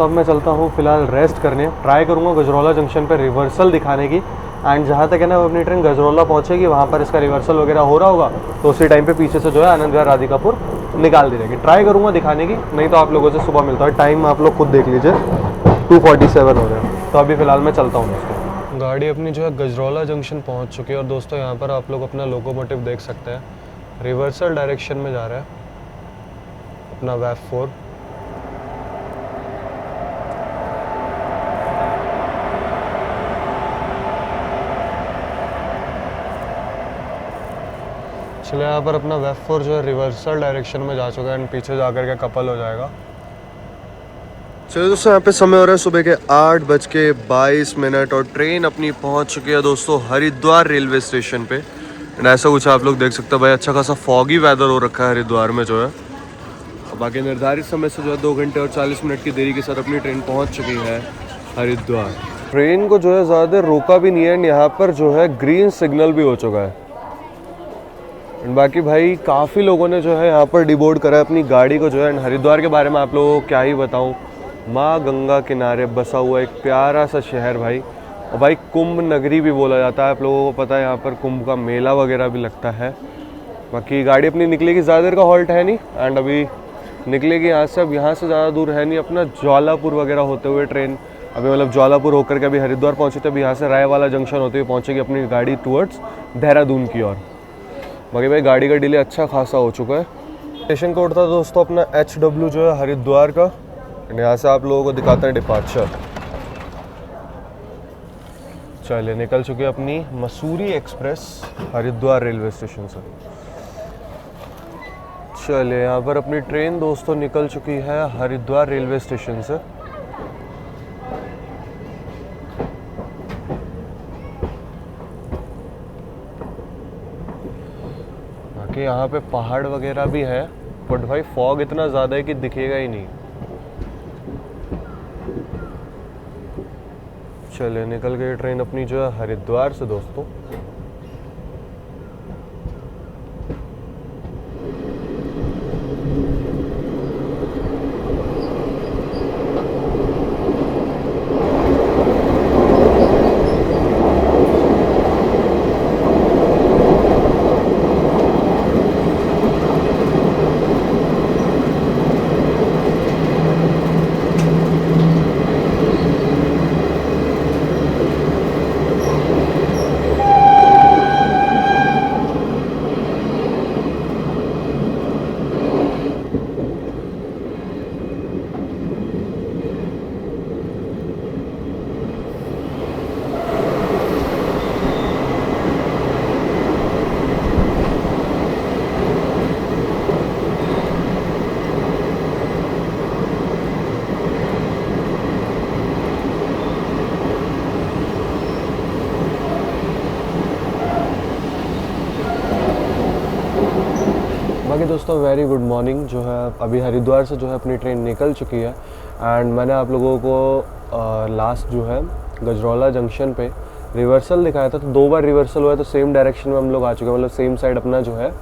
दोस्तों अब मैं चलता हूँ फ़िलहाल रेस्ट करने। ट्राई करूँगा गजरौला जंक्शन पर रिवर्सल दिखाने की, एंड जहाँ तक है ना अपनी ट्रेन गजरौला पहुँचेगी वहाँ पर इसका रिवर्सल वगैरह हो रहा होगा, तो उसी टाइम पे पीछे से जो है आनंद विहार राधिकापुर निकाल दी जाएगी। ट्राई करूँगा दिखाने की, नहीं तो आप लोगों से सुबह मिलता है। टाइम आप लोग खुद देख लीजिए, 2:47 हो रहा है। तो अभी फ़िलहाल मैं चलता हूँ दोस्तों। गाड़ी अपनी जो है गजरौला जंक्शन पहुँच चुकी है, और दोस्तों यहाँ पर आप लोग अपना लोकोमोटिव देख सकते हैं, रिवर्सल डायरेक्शन में जा रहा है अपना वैफ 4। चलिए यहाँ पर अपना वेफ 4 जो है रिवर्सल डायरेक्शन में जा चुका है, एंड पीछे जाकर के कपल हो जाएगा। चलिए दोस्तों यहाँ पे समय हो रहा है सुबह के 8:22, और ट्रेन अपनी पहुँच चुकी है दोस्तों हरिद्वार रेलवे स्टेशन पे। एंड ऐसा कुछ आप लोग देख सकते हो भाई, अच्छा खासा फॉगी वेदर हो रखा है हरिद्वार में जो है। बाकी निर्धारित समय से जो है 2 घंटे और 40 मिनट की देरी के साथ अपनी ट्रेन पहुँच चुकी है हरिद्वार। ट्रेन को जो है ज़्यादा देर रोका भी नहीं है, एंड यहाँ पर जो है ग्रीन सिग्नल भी हो चुका है। बाकी भाई काफ़ी लोगों ने जो है यहाँ पर डिबोर्ड करा है अपनी गाड़ी को जो है। हरिद्वार के बारे में आप लोगों को क्या ही बताऊँ, माँ गंगा किनारे बसा हुआ एक प्यारा सा शहर भाई। और भाई कुंभ नगरी भी बोला जाता है, आप लोगों को पता है यहाँ पर कुंभ का मेला वगैरह भी लगता है। बाकी गाड़ी अपनी निकलेगी, ज़्यादा देर का हॉल्ट है नहीं, एंड अभी निकलेगी यहाँ से। अब यहाँ से ज़्यादा दूर है नहीं, अपना ज्वालापुर वगैरह होते हुए ट्रेन अभी मतलब ज्वालापुर होकर के अभी हरिद्वार पहुँची, तो अभी यहाँ से रायवाला जंक्शन होते हुए पहुँचेगी अपनी गाड़ी टूवर्ड्स देहरादून की ओर। बाकी भाई गाड़ी का डिले अच्छा खासा हो चुका है। स्टेशन कोड था दोस्तों अपना HW जो है हरिद्वार का, यहाँ से आप लोगों को दिखाते हैं डिपार्चर। चलिए निकल चुकी है अपनी Mussoorie express Haridwar railway station से। चलिए यहाँ पर अपनी ट्रेन दोस्तों निकल चुकी है हरिद्वार रेलवे स्टेशन से। कि यहाँ पे पहाड़ वगैरह भी है, बट भाई फॉग इतना ज़्यादा है कि दिखेगा ही नहीं। चलिए निकल गई ट्रेन अपनी जो है हरिद्वार से दोस्तों। बाकी दोस्तों वेरी गुड मॉर्निंग। जो है अभी हरिद्वार से जो है अपनी ट्रेन निकल चुकी है, एंड मैंने आप लोगों को लास्ट जो है गजरौला जंक्शन पे रिवर्सल दिखाया था, तो 2 बार रिवर्सल हुआ है, तो सेम डायरेक्शन में हम लोग आ चुके हैं, मतलब सेम साइड अपना जो है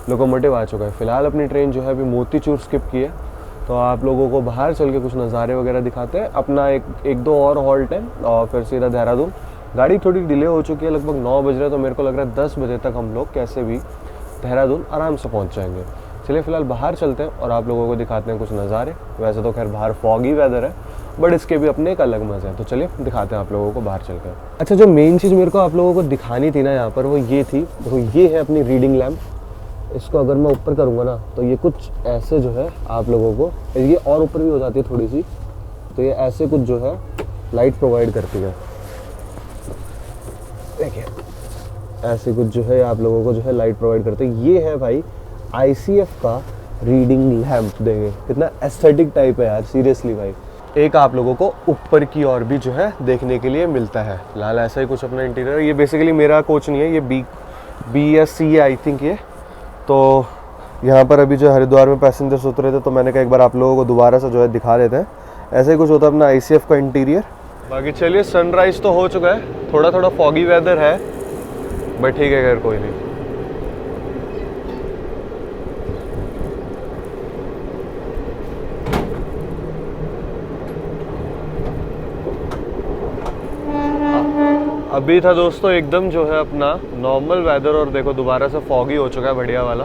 लोकोमोटिव आ चुका है। फ़िलहाल अपनी ट्रेन जो है अभी मोतीचूर स्किप की है, तो आप लोगों को बाहर चल के कुछ नज़ारे वगैरह दिखाते हैं। अपना एक दो और हॉल्ट है और फिर सीधा देहरादून। गाड़ी थोड़ी डिले हो चुकी है, लगभग 9 बज रहे हैं, तो मेरे को लग रहा है 10 बजे तक हम लोग कैसे भी देहरादून आराम से पहुंच जाएंगे। चलिए फ़िलहाल बाहर चलते हैं और आप लोगों को दिखाते हैं कुछ नज़ारे। वैसे तो खैर बाहर फॉगी वेदर है, बट इसके भी अपने एक अलग मज़े हैं, तो चलिए दिखाते हैं आप लोगों को बाहर चलकर। अच्छा, जो मेन चीज़ मेरे को आप लोगों को दिखानी थी ना यहाँ पर, वो ये थी। देखो ये है अपनी रीडिंग लैम्प। इसको अगर मैं ऊपर करूँगा ना, तो ये कुछ ऐसे जो है आप लोगों को, ये और ऊपर भी हो जाती है थोड़ी सी, तो ये ऐसे कुछ जो है लाइट प्रोवाइड करती है। देखिए ऐसे कुछ जो है आप लोगों को जो है लाइट प्रोवाइड करते हैं। ये है भाई ICF का रीडिंग लैम्प। देंगे कितना एस्थेटिक टाइप है यार, सीरियसली भाई। एक आप लोगों को ऊपर की ओर भी जो है देखने के लिए मिलता है। फिलहाल ऐसा ही कुछ अपना इंटीरियर। ये बेसिकली मेरा कोच नहीं है, ये BSC है आई थिंक ये। तो यहाँ पर अभी जो हरिद्वार में पैसेंजर्स उतरे थे, तो मैंने कहा एक बार आप लोगों को दोबारा से जो है दिखा देते हैं। ऐसा ही कुछ होता है अपना ICF का इंटीरियर। बाकी चलिए सनराइज़ तो हो चुका है, थोड़ा थोड़ा फॉगी वेदर है, बट ठीक है खैर कोई नहीं। अभी था दोस्तों एकदम जो है अपना नॉर्मल वेदर और देखो दोबारा से फॉगी हो चुका है बढ़िया वाला।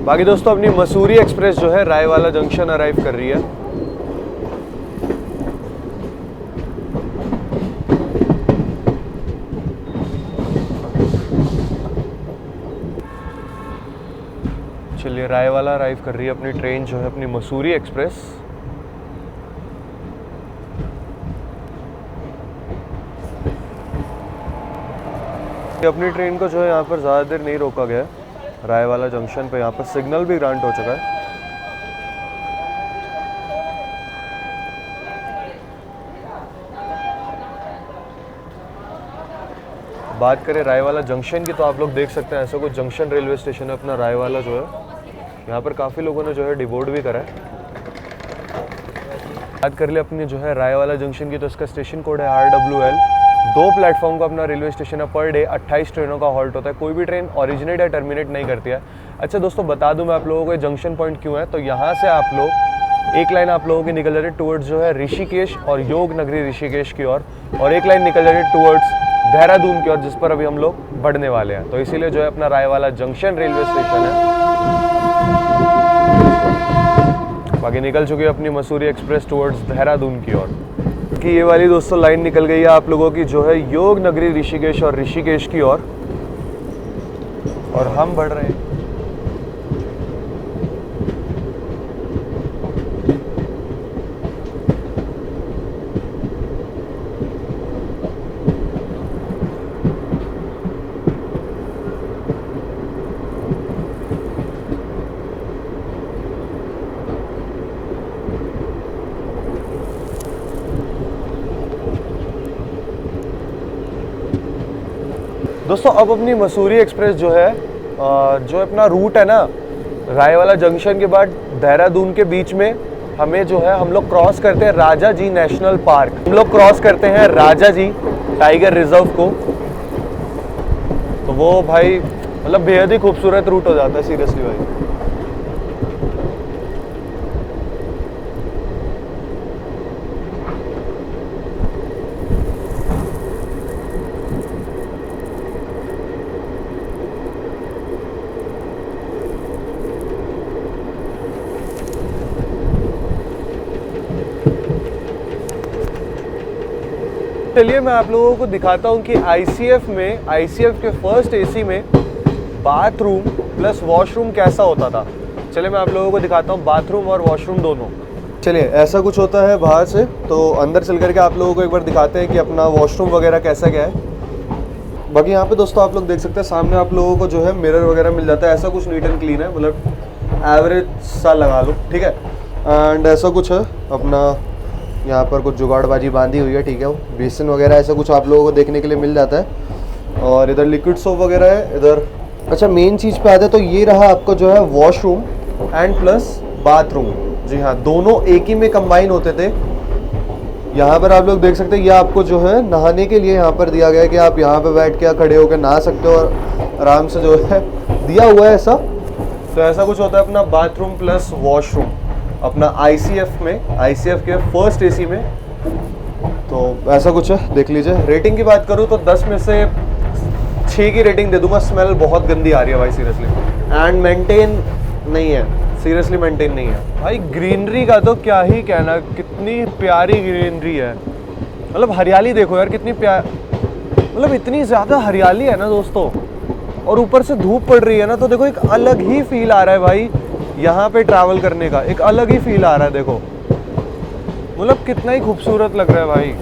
बाकी दोस्तों अपनी मसूरी एक्सप्रेस जो है रायवाला जंक्शन अराइव कर रही है। चलिए रायवाला अराइव कर रही है अपनी ट्रेन जो है अपनी मसूरी एक्सप्रेस। अपनी ट्रेन को जो है यहाँ पर ज़्यादा देर नहीं रोका गया रायवाला जंक्शन पे। यहाँ पर सिग्नल भी ग्रांट हो चुका है। बात करें रायवाला जंक्शन की तो आप लोग देख सकते हैं ऐसा कुछ जंक्शन रेलवे स्टेशन है अपना रायवाला जो है। यहाँ पर काफ़ी लोगों ने जो है डिबोर्ड भी करा है। बात कर ले अपनी जो है रायवाला जंक्शन की तो इसका स्टेशन कोड है RWL। 2 प्लेटफॉर्म का अपना रेलवे स्टेशन है। पर डे 28 ट्रेनों का हॉल्ट होता है। कोई भी ट्रेन ओरिजिनेट या टर्मिनेट नहीं करती है। अच्छा दोस्तों बता दूं मैं आप लोगों को जंक्शन पॉइंट क्यों है। तो यहाँ से आप लोग एक लाइन आप लोगों की निकल जाती है टूवर्ड्स जो है ऋषिकेश और योग नगरी ऋषिकेश की ओर, और एक लाइन निकल जाती है टूवर्ड्स देहरादून की ओर, जिस पर अभी हम लोग बढ़ने वाले हैं। तो इसीलिए जो है अपना रायवाला जंक्शन रेलवे स्टेशन है। बाकी निकल चुकी है अपनी मसूरी एक्सप्रेस टुवर्ड्स देहरादून की ओर कि ये वाली दोस्तों लाइन निकल गई है आप लोगों की जो है योग नगरी ऋषिकेश और ऋषिकेश की ओर, और हम बढ़ रहे हैं। दोस्तों अब अपनी मसूरी एक्सप्रेस जो है जो अपना रूट है ना रायवाला जंक्शन के बाद देहरादून के बीच में हमें जो है हम लोग क्रॉस करते हैं राजा जी नेशनल पार्क। हम लोग क्रॉस करते हैं राजा जी टाइगर रिजर्व को। तो वो भाई मतलब बेहद ही खूबसूरत रूट हो जाता है सीरियसली भाई। चलिए मैं आप लोगों को दिखाता हूँ कि आईसीएफ के फर्स्ट एसी में बाथरूम प्लस वॉशरूम कैसा होता था। चलिए मैं आप लोगों को दिखाता हूँ बाथरूम और वॉशरूम दोनों। चलिए ऐसा कुछ होता है बाहर से, तो अंदर चल करके आप लोगों को एक बार दिखाते हैं कि अपना वॉशरूम वगैरह कैसा क्या है। बाकी यहाँ पे दोस्तों आप लोग देख सकते हैं सामने आप लोगों को जो है मिरर वगैरह मिल जाता है। ऐसा कुछ नीट एंड क्लीन है, मतलब एवरेज सा लगा लो, ठीक है। एंड ऐसा कुछ है अपना यहाँ पर कुछ जुगाड़बाजी बांधी हुई है, ठीक है। बेसिन वगैरह ऐसा कुछ आप लोगों को देखने के लिए मिल जाता है। और इधर लिक्विड सोप वगैरह है इधर। अच्छा मेन चीज़ पे आते हैं तो ये रहा आपका जो है वॉशरूम एंड प्लस बाथरूम। जी हाँ, दोनों एक ही में कंबाइन होते थे। यहाँ पर आप लोग देख सकते हैं ये आपको जो है नहाने के लिए यहाँ पर दिया गया है कि आप यहाँ पर बैठ के खड़े होकर नहा सकते हो और आराम से जो है दिया हुआ है ऐसा। तो ऐसा कुछ होता है अपना बाथरूम प्लस वॉशरूम अपना आईसीएफ के फर्स्ट एसी में। तो ऐसा कुछ है, देख लीजिए। रेटिंग की बात करूँ तो 10 में से 6 की रेटिंग दे दूंगा। स्मेल बहुत गंदी आ रही है भाई सीरियसली, एंड मेंटेन नहीं है, सीरियसली मेंटेन नहीं है भाई। ग्रीनरी का तो क्या ही कहना, कितनी प्यारी ग्रीनरी है। मतलब हरियाली देखो यार कितनी मतलब इतनी ज़्यादा हरियाली है ना दोस्तों, और ऊपर से धूप पड़ रही है ना, तो देखो एक अलग ही फील आ रहा है भाई यहाँ पे ट्रैवल करने का। एक अलग ही फील आ रहा है देखो, मतलब कितना ही खूबसूरत लग रहा है भाई।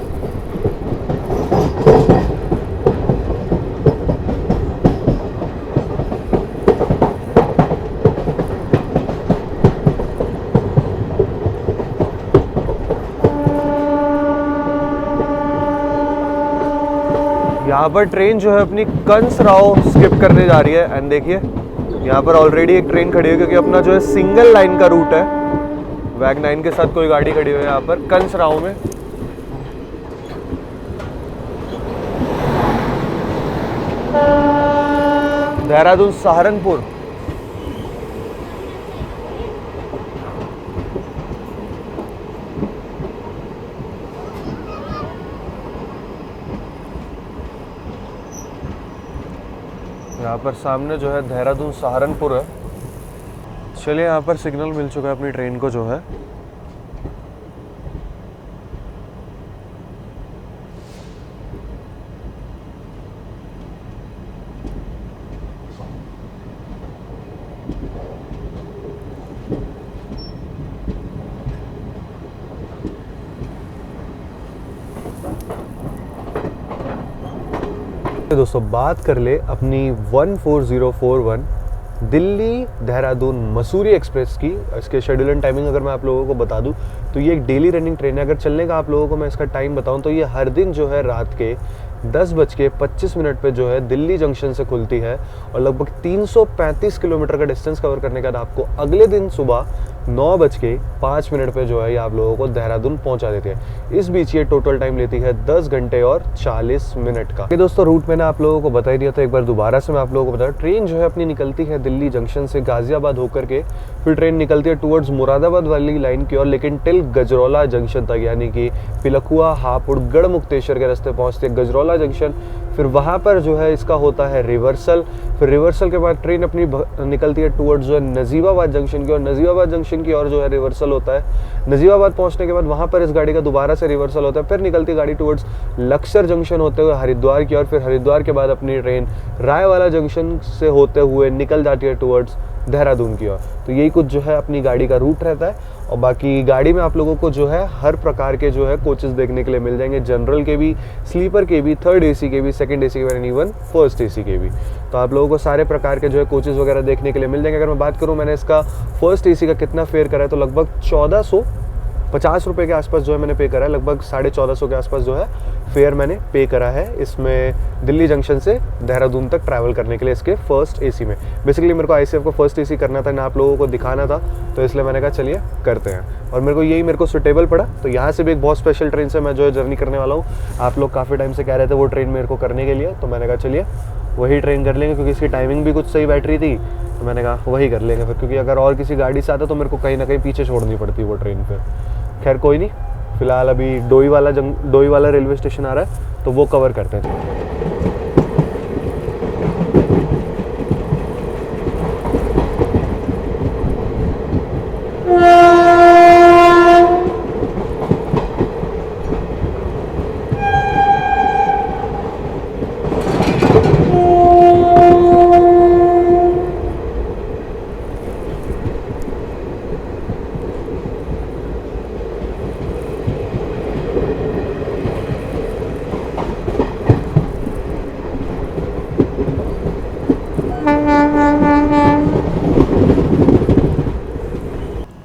यहाँ पर ट्रेन जो है अपनी कंसराव स्किप करने जा रही है। एंड देखिए यहाँ पर ऑलरेडी एक ट्रेन खड़ी है, क्योंकि अपना जो है सिंगल लाइन का रूट है। वैग 9 के साथ कोई गाड़ी खड़ी हुई है यहाँ पर कंसराव में। देहरादून सहारनपुर। यहाँ पर सामने जो है देहरादून सहारनपुर है। चलिए यहाँ पर सिग्नल मिल चुका है अपनी ट्रेन को जो है। दोस्तों बात कर ले अपनी 14041 दिल्ली देहरादून मसूरी एक्सप्रेस की। इसके शेड्यूल एंड टाइमिंग अगर मैं आप लोगों को बता दूं तो ये एक डेली रनिंग ट्रेन है। अगर चलने का आप लोगों को मैं इसका टाइम बताऊं तो ये हर दिन जो है रात के 10:25 पे जो है दिल्ली जंक्शन से खुलती है और लगभग 335 किलोमीटर का डिस्टेंस कवर करने के बाद आपको अगले दिन सुबह 9:05 पे जो है ये आप लोगों को देहरादून पहुंचा देती है। इस बीच ये टोटल टाइम लेती है 10 घंटे और 40 मिनट का। ये दोस्तों रूट मैंने आप लोगों को बता ही दिया था, एक बार दोबारा से मैं आप लोगों को बता। ट्रेन जो है अपनी निकलती है दिल्ली जंक्शन से गाजियाबाद होकर के, फिर ट्रेन निकलती है टुवर्ड्स मुरादाबाद वाली लाइन की ओर, लेकिन टिल गजरौला जंक्शन तक, यानी कि पिलखुआ, हापुड़, गढ़मुक्तेश्वर के रास्ते पहुंचते हैं गजरौला जंक्शन। फिर वहाँ पर जो है इसका होता है रिवर्सल। फिर रिवर्सल के बाद ट्रेन अपनी निकलती है टुवर्ड्स जो है नजीबाबाद जंक्शन की, और नजीबाबाद जंक्शन की ओर जो है रिवर्सल होता है। नजीबाबाद पहुंचने के बाद वहाँ पर इस गाड़ी का दोबारा से रिवर्सल होता है। फिर निकलती गाड़ी टुवर्ड्स लक्सर जंक्शन होते हुए हरिद्वार की ओर। फिर हरिद्वार के बाद अपनी ट्रेन रायवाला जंक्शन से होते हुए निकल जाती है टुवर्ड्स देहरादून की ओर। तो यही कुछ जो है अपनी गाड़ी का रूट रहता है। और बाकी गाड़ी में आप लोगों को जो है हर प्रकार के जो है कोचेस देखने के लिए मिल जाएंगे, जनरल के भी, स्लीपर के भी, थर्ड एसी के भी, सेकंड एसी के भी, इवन फर्स्ट एसी के भी। तो आप लोगों को सारे प्रकार के जो है कोचेस वगैरह देखने के लिए मिल जाएंगे। अगर मैं बात करूँ मैंने इसका फर्स्ट एसी का कितना फेयर करा है तो लगभग 1450 रुपये के आसपास जो है मैंने पे करा है। लगभग 1450 के आसपास जो है फेयर मैंने पे करा है इसमें दिल्ली जंक्शन से देहरादून तक ट्रैवल करने के लिए इसके फर्स्ट एसी में। बेसिकली मेरे को आईसीएफ को फर्स्ट एसी करना था ना, आप लोगों को दिखाना था, तो इसलिए मैंने कहा चलिए करते हैं। और मेरे को सूटेबल पड़ा। तो यहाँ से भी एक बहुत स्पेशल ट्रेन से मैं जो है जर्नी करने वाला हूँ। आप लोग काफ़ी टाइम से कह रहे थे वो ट्रेन मेरे को करने के लिए, तो मैंने कहा चलिए वही ट्रेन कर लेंगे, क्योंकि इसकी टाइमिंग भी कुछ सही बैठ रही थी। तो मैंने कहा वही कर लेंगे फिर, क्योंकि अगर और किसी गाड़ी से आता तो मेरे को कहीं ना कहीं पीछे छोड़नी पड़ती वो ट्रेन फिर। खैर कोई नहीं, फिलहाल अभी डोई वाला रेलवे स्टेशन आ रहा है तो वो कवर करते हैं।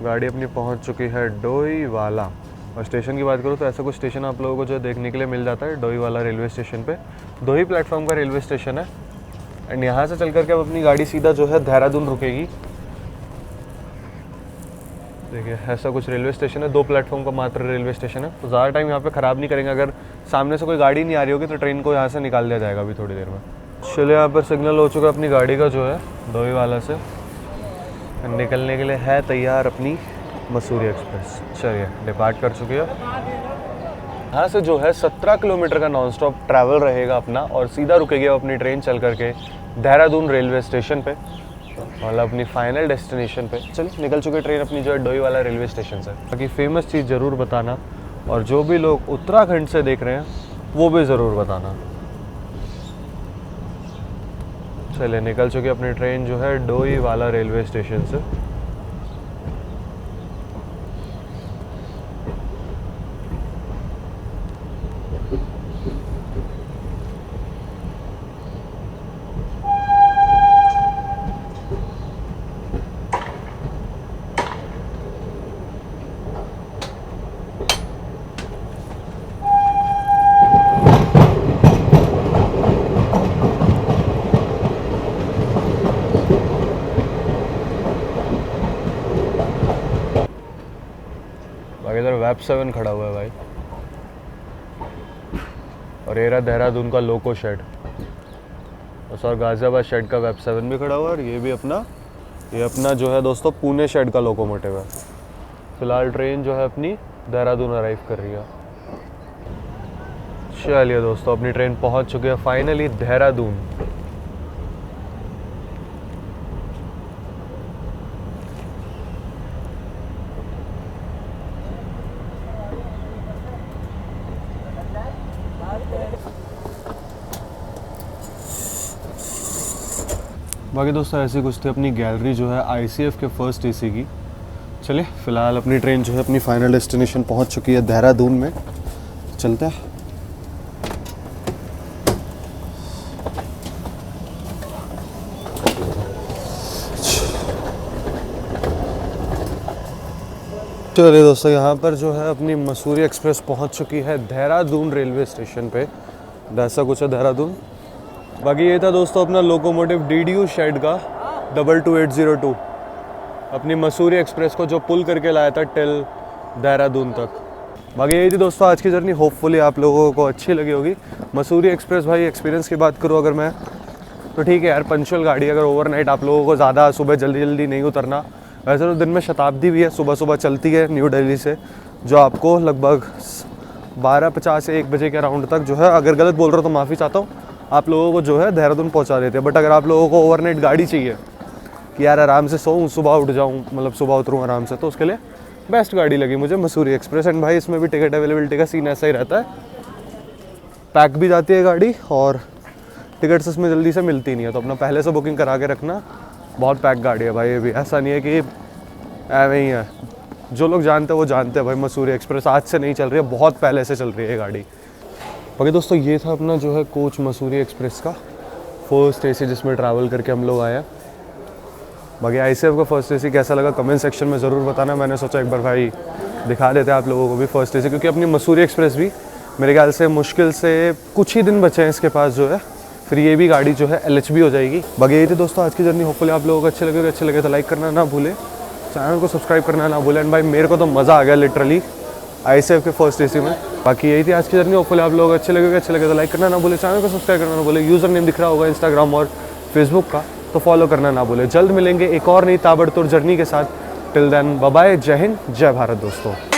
गाड़ी अपनी पहुंच चुकी है डोई वाला। और स्टेशन की बात करूँ तो ऐसा कुछ स्टेशन आप लोगों को जो देखने के लिए मिल जाता है डोई वाला रेलवे स्टेशन पे। दो ही प्लेटफॉर्म का रेलवे स्टेशन है एंड यहाँ से चल करके अब अपनी गाड़ी सीधा जो है देहरादून रुकेगी। देखिए ऐसा कुछ रेलवे स्टेशन है, 2 प्लेटफॉर्म का मात्र रेलवे स्टेशन है। तो ज़्यादा टाइम यहाँ पे ख़राब नहीं करेंगे। अगर सामने से कोई गाड़ी नहीं आ रही होगी तो ट्रेन को यहाँ से निकाल दिया जाएगा अभी थोड़ी देर में। चलिए यहाँ पर सिग्नल हो चुका है अपनी गाड़ी का जो है डोई वाला से, निकलने के लिए है तैयार अपनी मसूरी एक्सप्रेस। चलिए डिपार्ट कर चुकी है। यहाँ से जो है 17 किलोमीटर का नॉन स्टॉप ट्रैवल रहेगा अपना, और सीधा रुकेगी अपनी ट्रेन चल करके देहरादून रेलवे स्टेशन पे, मतलब अपनी फाइनल डेस्टिनेशन पे। चलिए निकल चुकी ट्रेन अपनी जो है डोई वाला रेलवे स्टेशन से। बाकी फेमस चीज़ ज़रूर बताना, और जो भी लोग उत्तराखंड से देख रहे हैं वो भी ज़रूर बताना। चलिए निकल चुकी अपनी ट्रेन जो है डोई वाला रेलवे स्टेशन से। इधर वेब 7 खड़ा हुआ है भाई, और ये रहा देहरादून का लोको शेड, और गाजियाबाद शेड का वेब 7 भी खड़ा हुआ है। और ये अपना जो है दोस्तों पुणे शेड का लोकोमोटिव है। फिलहाल ट्रेन जो है अपनी देहरादून अराइव कर रही है। चलिए दोस्तों अपनी ट्रेन पहुंच चुकी है फाइनली देहरादून। बाकी दोस्तों ऐसी कुछ थी अपनी गैलरी जो है ICF के फर्स्ट AC की। चलिए फ़िलहाल अपनी ट्रेन जो है अपनी फाइनल डेस्टिनेशन पहुंच चुकी है देहरादून में, चलते हैं। चलिए दोस्तों यहाँ पर जो है अपनी मसूरी एक्सप्रेस पहुंच चुकी है देहरादून रेलवे स्टेशन पे। ऐसा कुछ है देहरादून। बाकी ये था दोस्तों अपना लोकोमोटिव DDU शेड का 22802, अपनी मसूरी एक्सप्रेस को जो पुल करके लाया था टिल देहरादून तक। बाकी यही थी दोस्तों आज की जर्नी। होपफुली आप लोगों को अच्छी लगी होगी। मसूरी एक्सप्रेस भाई एक्सपीरियंस की बात करूँ अगर मैं, तो ठीक है यार, पंचुअल गाड़ी। अगर ओवरनाइट आप लोगों को ज़्यादा सुबह जल्दी नहीं उतरना, वैसे तो दिन में शताब्दी भी है, सुबह सुबह चलती है न्यू दिल्ली से, जो आपको लगभग 12:50 से 1 बजे के अराउंड तक जो है, अगर गलत बोल रहा हूँ तो माफ़ी चाहता हूँ, आप लोगों को जो है देहरादून पहुँचा देते हैं। बट अगर आप लोगों को ओवरनाइट गाड़ी चाहिए कि यार आराम से सोऊं, सुबह उठ जाऊं, मतलब सुबह उतरूं आराम से, तो उसके लिए बेस्ट गाड़ी लगी मुझे मसूरी एक्सप्रेस। एंड भाई इसमें भी टिकट अवेलेबिलिटी का सीन ऐसा ही रहता है, पैक भी जाती है गाड़ी और टिकट्स इसमें जल्दी से मिलती नहीं है, तो अपना पहले से बुकिंग करा के रखना। बहुत पैक गाड़ी है भाई ये भी, ऐसा नहीं है कि ऐवे ही है। जो लोग जानते हैं वो जानते हैं भाई, मसूरी एक्सप्रेस आज से नहीं चल रही है, बहुत पहले से चल रही है गाड़ी। बाकी दोस्तों ये था अपना जो है कोच मसूरी एक्सप्रेस का फर्स्ट AC जिसमें ट्रैवल करके हम लोग आए हैं। बाकी ICF का फर्स्ट AC कैसा लगा कमेंट सेक्शन में ज़रूर बताना। मैंने सोचा एक बार भाई दिखा देते हैं आप लोगों को भी फर्स्ट AC, क्योंकि अपनी मसूरी एक्सप्रेस भी मेरे ख्याल से मुश्किल से कुछ ही दिन बचे हैं इसके पास जो है, फिर ये भी गाड़ी जो है LHB हो जाएगी। बाकी यही थी दोस्तों आज की जर्नी। होपफुली आप लोगों को अच्छे लगे तो लाइक करना ना भूले, चैनल को सब्सक्राइब करना ना भूलें। एंड भाई मेरे को तो मज़ा आ गया लिटरली ICF के फर्स्ट AC में। बाकी यही थी आज की जर्नी। होपफुली आप लोग अच्छे लगे तो लाइक करना ना भूले, चैनल को सब्सक्राइब करना ना भूले। यूज़र नेम दिख रहा होगा इंस्टाग्राम और फेसबुक का, तो फॉलो करना ना भूले। जल्द मिलेंगे एक और नई ताबड़तोड़ जर्नी के साथ। टिल देन बाय बाय, जय हिंद जय भारत दोस्तों।